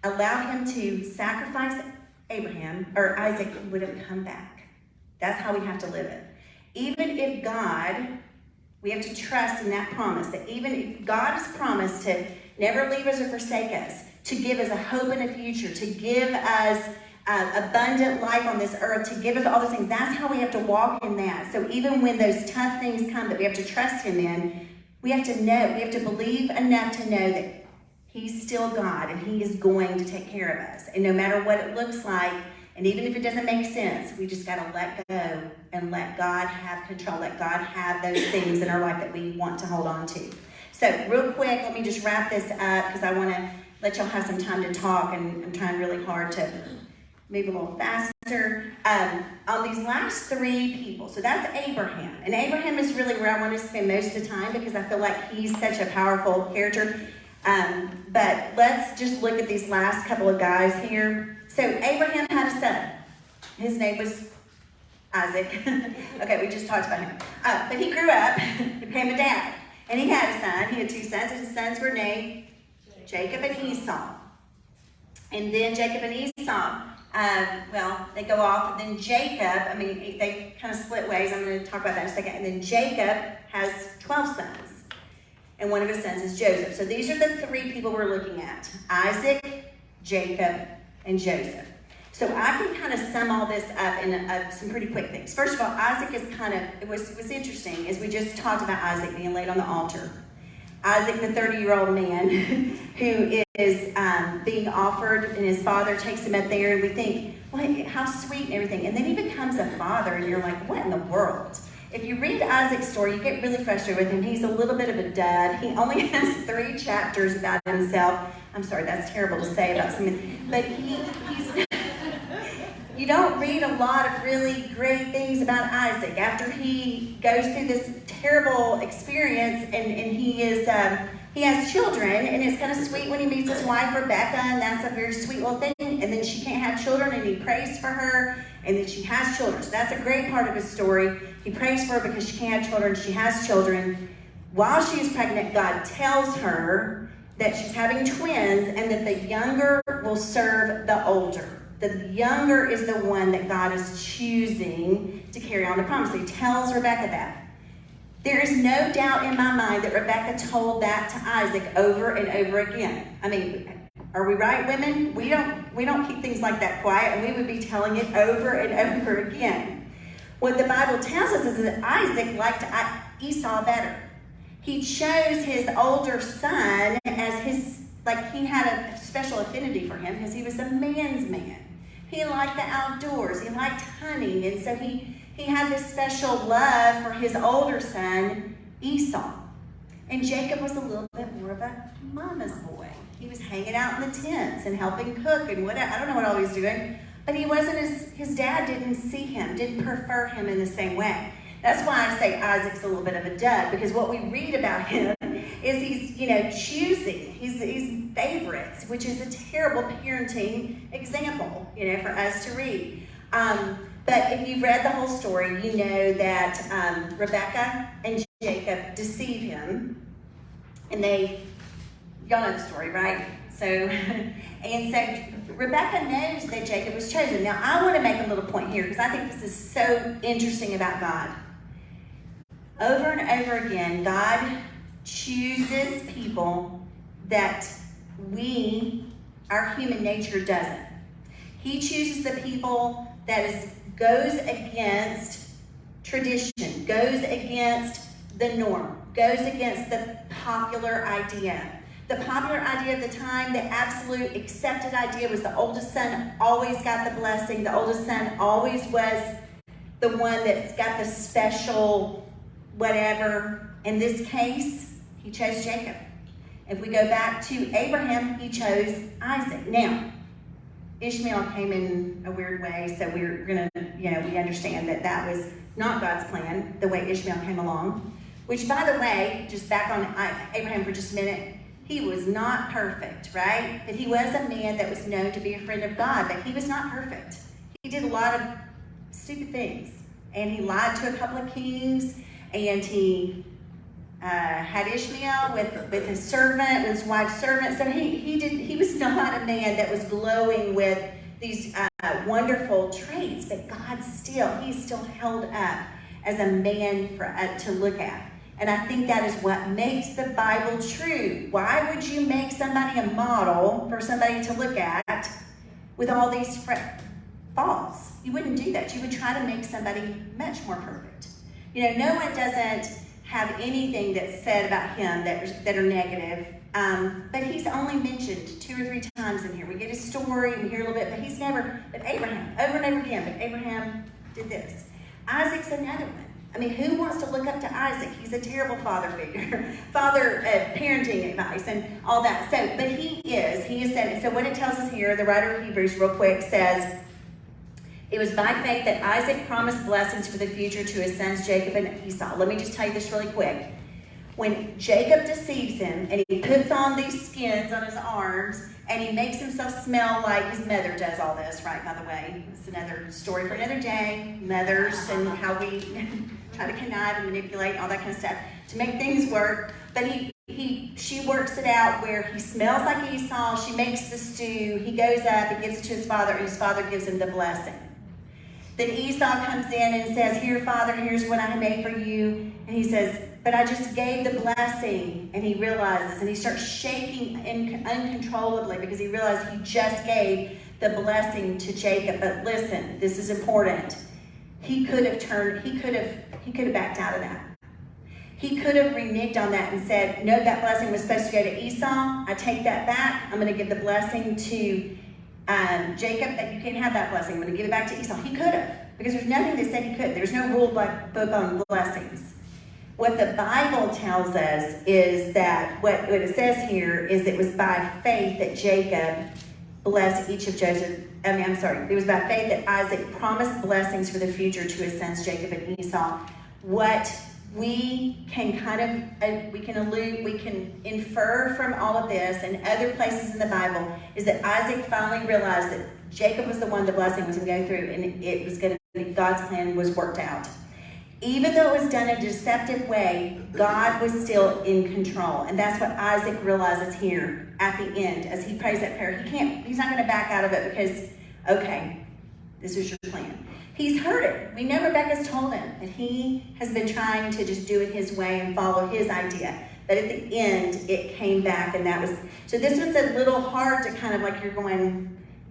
allowed him to sacrifice Abraham, or Isaac would have come back. That's how we have to live it. Even if we have to trust in that promise, that even if God has promised to never leave us or forsake us, to give us a hope in the future, to give us abundant life on this earth, to give us all those things, that's how we have to walk in that. So even when those tough things come that we have to trust him in, we have to know, we have to believe enough to know that He's still God, and he is going to take care of us. And no matter what it looks like, and even if it doesn't make sense, we just got to let go and let God have control. Let God have those things in our life that we want to hold on to. So real quick, let me just wrap this up because I want to let y'all have some time to talk, and I'm trying really hard to move a little faster. On these last three people, so that's Abraham. And Abraham is really where I want to spend most of the time because I feel like he's such a powerful character. But let's just look at these last couple of guys here. So Abraham had a son. His name was Isaac. Okay, we just talked about him. But he grew up, became a dad. And he had a son. He had two sons, and his sons were named Jacob and Esau. And then Jacob and Esau, they go off. And then Jacob, they kind of split ways. I'm going to talk about that in a second. And then Jacob has 12 sons. And one of his sons is Joseph. So these are the three people we're looking at. Isaac, Jacob, and Joseph. So I can kind of sum all this up in some pretty quick things. First of all, Isaac is it was interesting, as we just talked about Isaac being laid on the altar. Isaac, the 30-year-old man who is being offered, and his father takes him up there, and we think, well, how sweet and everything. And then he becomes a father, and you're like, what in the world? If you read Isaac's story, you get really frustrated with him. He's a little bit of a dud. He only has 3 chapters about himself. I'm sorry, that's terrible to say about something. But he's... You don't read a lot of really great things about Isaac. After he goes through this terrible experience and he has children, and it's kind of sweet when he meets his wife Rebecca, and that's a very sweet little thing. And then she can't have children, and he prays for her, and then she has children. So that's a great part of his story. He prays for her because she can't have children. She has children. While she is pregnant, God tells her that she's having twins and that the younger will serve the older. The younger is the one that God is choosing to carry on the promise. He tells Rebecca that. There is no doubt in my mind that Rebecca told that to Isaac over and over again. Are we right, women? We don't keep things like that quiet, and we would be telling it over and over again. What the Bible tells us is that Isaac liked Esau better. He chose his older son as he had a special affinity for him because he was a man's man. He liked the outdoors. He liked hunting. And so he had this special love for his older son, Esau. And Jacob was a little bit more of a mama's boy. He was hanging out in the tents and helping cook and whatever. I don't know what all he was doing. But he wasn't his dad didn't see him, didn't prefer him in the same way. That's why I say Isaac's a little bit of a dud, because what we read about him is he's, choosing. He's favorites, which is a terrible parenting example, for us to read. But if you've read the whole story, you know that Rebecca and Jacob deceive him, and y'all know the story, right? So Rebecca knows that Jacob was chosen. Now, I want to make a little point here because I think this is so interesting about God. Over and over again, God chooses people that our human nature doesn't. He chooses the people that goes against tradition, goes against the norm, goes against the popular idea. The popular idea of the time, the absolute accepted idea was the oldest son always got the blessing. The oldest son always was the one that's got the special whatever. In this case, he chose Jacob. If we go back to Abraham, he chose Isaac. Now, Ishmael came in a weird way, so we're going to, we understand that that was not God's plan, the way Ishmael came along. Which, by the way, just back on Abraham for just a minute, he was not perfect, right? But he was a man that was known to be a friend of God, but he was not perfect. He did a lot of stupid things, and he lied to a couple of kings, and he had Ishmael with his servant, with his wife's servant. So he was not a man that was glowing with these wonderful traits, but he's still held up as a man to look at. And I think that is what makes the Bible true. Why would you make somebody a model for somebody to look at with all these faults? You wouldn't do that. You would try to make somebody much more perfect. No one doesn't have anything that's said about him that are negative. But he's only mentioned 2 or 3 times in here. We get his story, we hear a little bit, but he's never, but Abraham, over and over again, but Abraham did this. Isaac's another one. I mean, who wants to look up to Isaac? He's a terrible father figure, parenting advice and all that. So, but he is said, so what it tells us here, the writer of Hebrews real quick says, it was by faith that Isaac promised blessings for the future to his sons Jacob and Esau. Let me just tell you this really quick. When Jacob deceives him and he puts on these skins on his arms and he makes himself smell like his mother does all this, right, by the way. It's another story for another day, mothers and how we try to connive and manipulate and all that kind of stuff to make things work. But she works it out where he smells like Esau, she makes the stew, he goes up, he gives it to his father, and his father gives him the blessing. Then Esau comes in and says, here, Father, here's what I made for you. And he says, but I just gave the blessing. And he realizes, and he starts shaking uncontrollably because he realized he just gave the blessing to Jacob. But listen, this is important. He could have backed out of that. He could have reneged on that and said, no, that blessing was supposed to go to Esau. I take that back. I'm going to give the blessing to Jacob, that you can't have that blessing. I'm going to give it back to Esau. He could have, because there's nothing that said he could. There's no rule book on blessings. What the Bible tells us is that what it says here is it was by faith that Jacob blessed each of Joseph. It was by faith that Isaac promised blessings for the future to his sons Jacob and Esau. What we can we can infer from all of this and other places in the Bible is that Isaac finally realized that Jacob was the one the blessing was going to go through, and it was going to, God's plan was worked out. Even though it was done in a deceptive way, God was still in control. And that's what Isaac realizes here at the end as he prays that prayer. He's not going to back out of it because, okay, this is your plan. He's heard it. We know Rebecca's told him that he has been trying to just do it his way and follow his idea. But at the end, it came back, and that was, so this was a little hard to kind of like, you're going,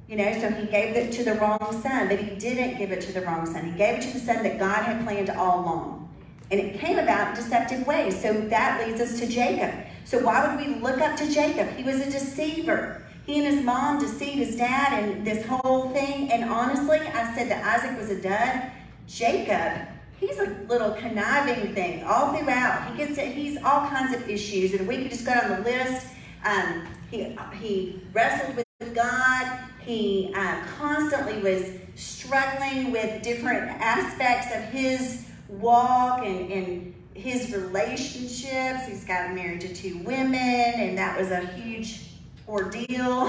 so he gave it to the wrong son, but he didn't give it to the wrong son. He gave it to the son that God had planned all along. And it came about in deceptive ways. So that leads us to Jacob. So why would we look up to Jacob? He was a deceiver. He and his mom deceived his dad and this whole thing. And honestly, I said that Isaac was a dud. Jacob, he's a little conniving thing all throughout. He's all kinds of issues. And we could just go down the list. He wrestled with God. He constantly was struggling with different aspects of his walk and his relationships. He's gotten married to 2 women, and that was a huge ordeal.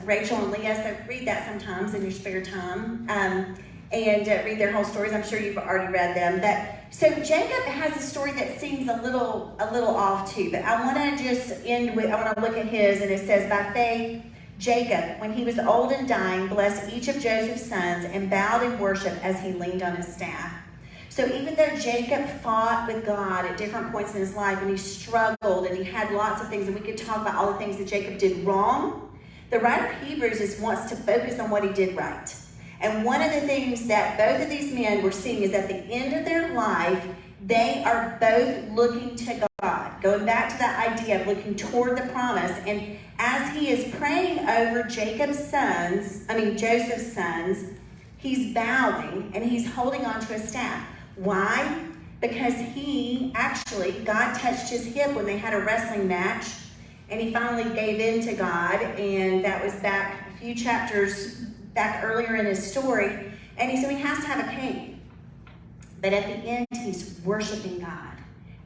Rachel and Leah, so read that sometimes in your spare time, and read their whole stories. I'm sure you've already read them. But so Jacob has a story that seems a little off too. But I want to just end with, I want to look at his, and it says, by faith, Jacob, when he was old and dying, blessed each of Joseph's sons and bowed in worship as he leaned on his staff. So even though Jacob fought with God at different points in his life, and he struggled, and he had lots of things, and we could talk about all the things that Jacob did wrong, the writer of Hebrews wants to focus on what he did right. And one of the things that both of these men were seeing is at the end of their life, they are both looking to God, going back to that idea of looking toward the promise. And as he is praying over Joseph's sons, he's bowing and he's holding onto his staff. Why? Because God touched his hip when they had a wrestling match, and he finally gave in to God, and that was back a few chapters back earlier in his story. And so he has to have a cane. But at the end, he's worshiping God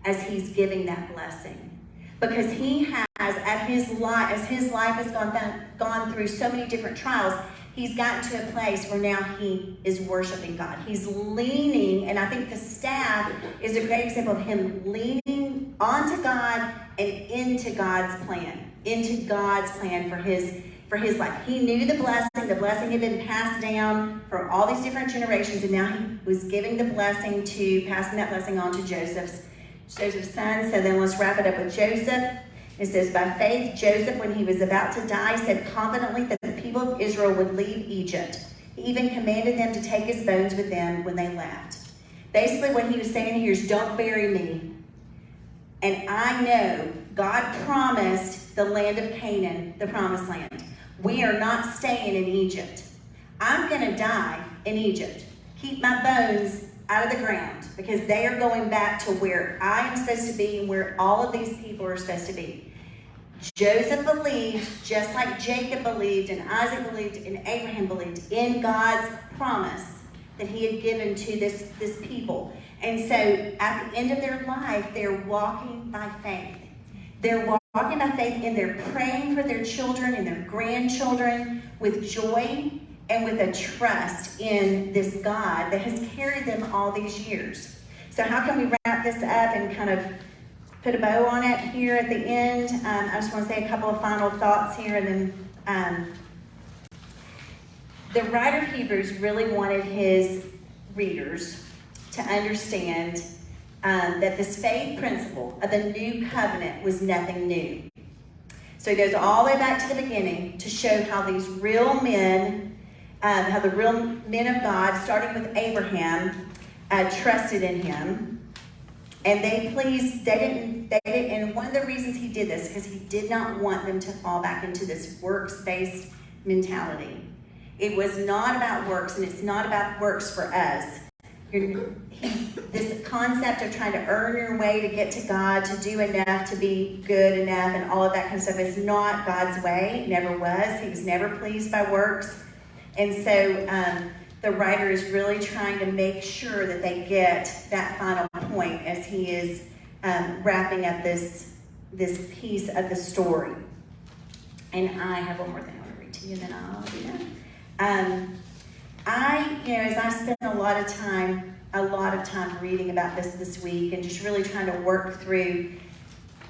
as he's giving that blessing. Because he has, as his life has gone through so many different trials, he's gotten to a place where now he is worshiping God. He's leaning, and I think the staff is a great example of him leaning onto God and into God's plan for his life. He knew the blessing had been passed down for all these different generations, and now he was giving the blessing passing that blessing on to Joseph's sons. So then let's wrap it up with Joseph. It says, by faith, Joseph, when he was about to die, said confidently that the people of Israel would leave Egypt. He even commanded them to take his bones with them when they left. Basically what he was saying here is, don't bury me. And I know God promised the land of Canaan, the promised land. We are not staying in Egypt. I'm going to die in Egypt. Keep my bones out of the ground, because they are going back to where I am supposed to be and where all of these people are supposed to be. Joseph believed, just like Jacob believed, and Isaac believed, and Abraham believed in God's promise that he had given to this people. And so at the end of their life, they're walking by faith. They're walking by faith, and they're praying for their children and their grandchildren with joy and with a trust in this God that has carried them all these years. So how can we wrap this up and kind of put a bow on it here at the end? I just want to say a couple of final thoughts here, and then the writer of Hebrews really wanted his readers to understand that this faith principle of the new covenant was nothing new. So he goes all the way back to the beginning to show how these real men, how the real men of God, starting with Abraham, trusted in him. And they didn't, and one of the reasons he did this, because he did not want them to fall back into this works-based mentality. It was not about works, and it's not about works for us. This concept of trying to earn your way to get to God, to do enough, to be good enough, and all of that kind of stuff is not God's way. It never was. He was never pleased by works. And so the writer is really trying to make sure that they get that final point as he is wrapping up this piece of the story. And I have one more thing I want to read to you, and then I'll do that. As I spent a lot of time reading about this week, and just really trying to work through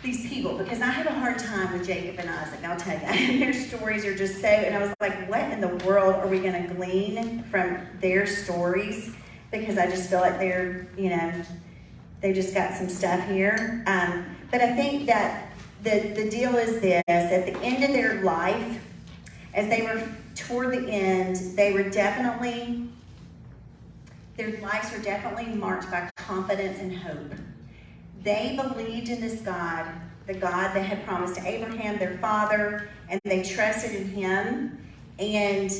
these people, because I have a hard time with Jacob and Isaac, I'll tell you. And their stories are just so, and I was like, what in the world are we going to glean from their stories? Because I just feel like they're, they just got some stuff here. But I think that the deal is this: at the end of their life, as they were toward the end, their lives were definitely marked by confidence and hope. They believed in this God, the God that had promised to Abraham, their father, and they trusted in him. And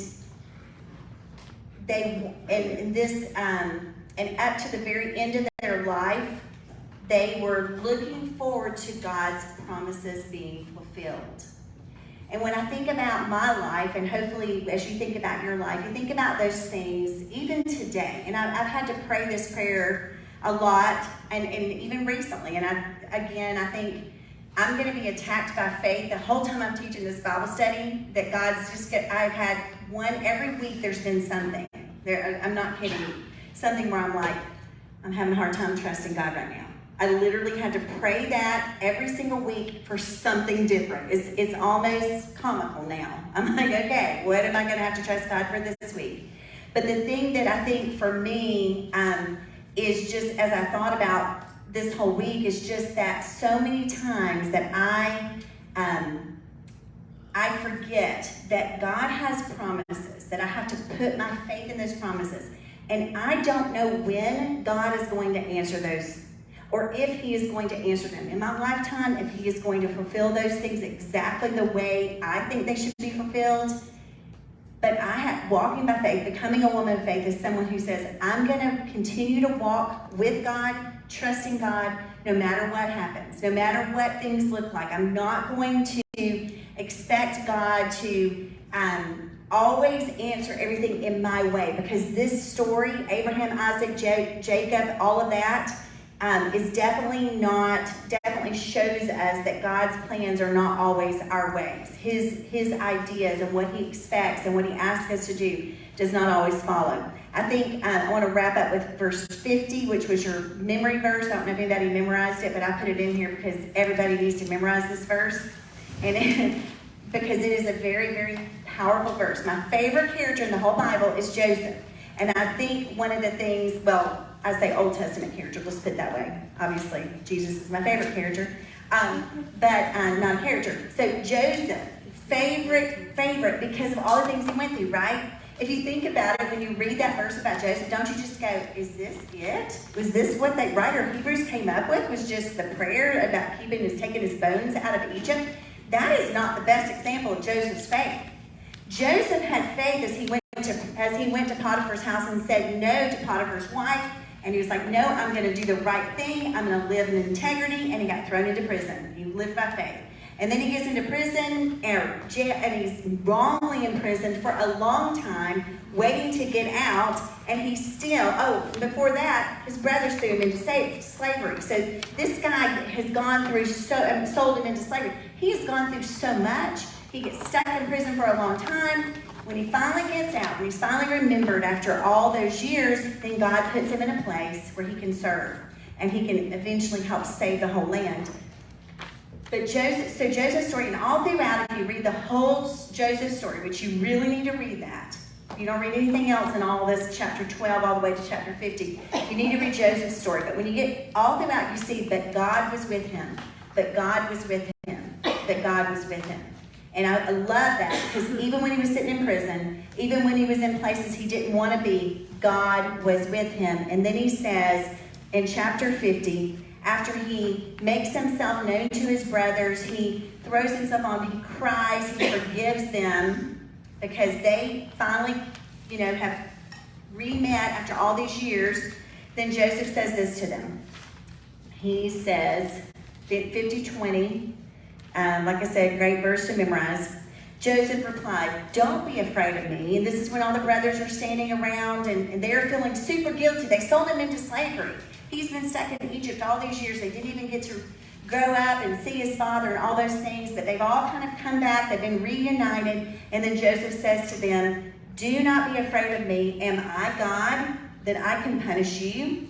and up to the very end of their life, they were looking forward to God's promises being fulfilled. And when I think about my life, and hopefully as you think about your life, you think about those things even today. And I've had to pray this prayer a lot, and even recently. And I think I'm going to be attacked by faith the whole time I'm teaching this Bible study, that I've had one, every week there's been something. I'm not kidding you. Something where I'm like, I'm having a hard time trusting God right now. I literally had to pray that every single week for something different. It's almost comical now. I'm like, okay, what am I going to have to trust God for this week? But the thing that I think for me is just, as I thought about this whole week, is just that so many times that I forget that God has promises, that I have to put my faith in those promises. And I don't know when God is going to answer those, or if he is going to answer them in my lifetime, if he is going to fulfill those things exactly the way I think they should be fulfilled. But walking by faith, becoming a woman of faith, is someone who says, I'm going to continue to walk with God, trusting God, no matter what happens, no matter what things look like. I'm not going to expect God to always answer everything in my way, because this story, Abraham, Isaac, Jacob, all of that, is definitely shows us that God's plans are not always our ways. His ideas and what he expects and what he asks us to do does not always follow. I think I want to wrap up with verse 50, which was your memory verse. I don't know if anybody memorized it, but I put it in here because everybody needs to memorize this verse. And because it is a very, very powerful verse. My favorite character in the whole Bible is Joseph. And I think one of the things, well, I say Old Testament character, let's put it that way. Obviously, Jesus is my favorite character, but not a character. So Joseph, favorite, because of all the things he went through, right? if you think about it, when you read that verse about Joseph, don't you just go, is this it? Was this what the writer of Hebrews came up with? Was just the prayer about taking his bones out of Egypt? That is not the best example of Joseph's faith. Joseph had faith as he went to Potiphar's house and said no to Potiphar's wife. And he was like, no, I'm going to do the right thing. I'm going to live in integrity. And he got thrown into prison. He lived by faith. And then he gets into prison and he's wrongly imprisoned for a long time, waiting to get out. And he's still, before that, his brothers threw him into slavery. So this guy has gone through, sold him into slavery. He has gone through so much. He gets stuck in prison for a long time. When he finally gets out, when he's finally remembered after all those years, then God puts him in a place where he can serve. And he can eventually help save the whole land. But Joseph's story, and all throughout, if you read the whole Joseph story, which you really need to read that. You don't read anything else in all this, chapter 12 all the way to chapter 50. You need to read Joseph's story. But when you get all throughout, you see that God was with him. But God was with him. That God was with him. And I love that, because even when he was sitting in prison, even when he was in places he didn't want to be, God was with him. And then he says in chapter 50, after he makes himself known to his brothers, he throws himself on them, he cries, he forgives them, because they finally, have re-met after all these years. Then Joseph says this to them. He says, 50:20, like I said, great verse to memorize. Joseph replied, don't be afraid of me. And this is when all the brothers are standing around and they're feeling super guilty. They sold him into slavery. He's been stuck in Egypt all these years. They didn't even get to grow up and see his father and all those things, but they've all kind of come back. They've been reunited. And then Joseph says to them, do not be afraid of me. Am I God that I can punish you?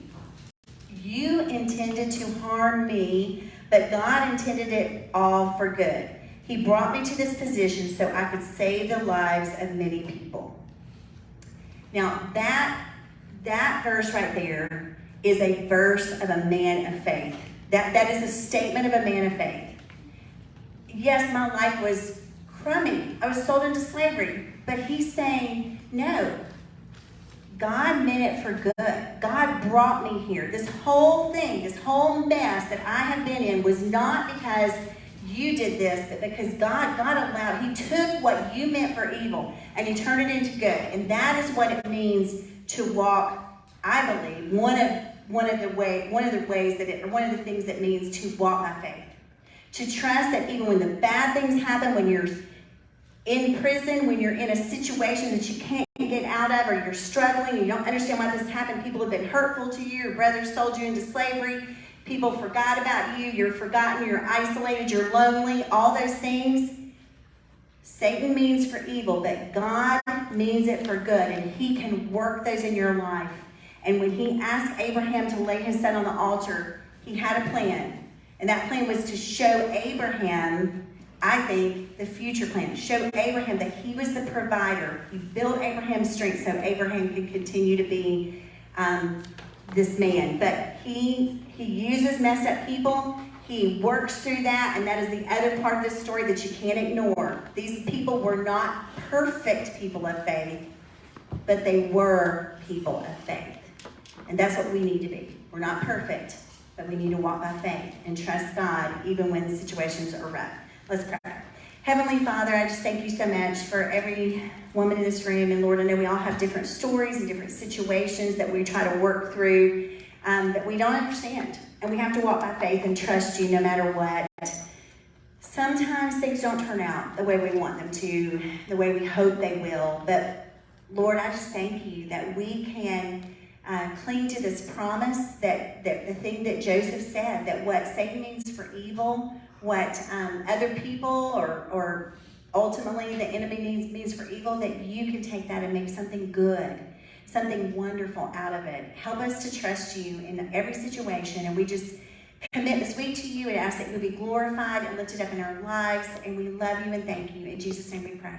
You intended to harm me, but God intended it all for good. He brought me to this position so I could save the lives of many people. Now, that verse right there is a verse of a man of faith. That is a statement of a man of faith. Yes, my life was crummy. I was sold into slavery. But he's saying, no, God meant it for good. God brought me here. This whole thing, this whole mess that I have been in was not because you did this, but because God allowed. He took what you meant for evil and he turned it into good. And that is what it means to walk, I believe, one of the things that means to walk by faith. To trust that even when the bad things happen, when you're in prison, when you're in a situation that you can't get out of, or you're struggling, you don't understand why this happened, people have been hurtful to you, your brothers sold you into slavery, people forgot about you, you're forgotten, you're isolated, you're lonely, all those things. Satan means for evil, but God means it for good, and he can work those in your life. And when he asked Abraham to lay his son on the altar, he had a plan. And that plan was to show Abraham, I think, the future plan. Show Abraham that he was the provider. He built Abraham's strength so Abraham could continue to be this man. But he uses messed up people. He works through that, and that is the other part of this story that you can't ignore. These people were not perfect people of faith, but they were people of faith. And that's what we need to be. We're not perfect, but we need to walk by faith and trust God even when the situations are rough. Let's pray. Heavenly Father, I just thank you so much for every woman in this room. And Lord, I know we all have different stories and different situations that we try to work through that we don't understand. And we have to walk by faith and trust you no matter what. Sometimes things don't turn out the way we want them to, the way we hope they will. But Lord, I just thank you that we can cling to this promise that the thing that Joseph said, that what Satan means for evil, what other people or ultimately the enemy means for evil, that you can take that and make something good, something wonderful out of it. Help us to trust you in every situation, and we just commit this week to you and ask that you be glorified and lifted up in our lives, and we love you and thank you. In Jesus' name we pray.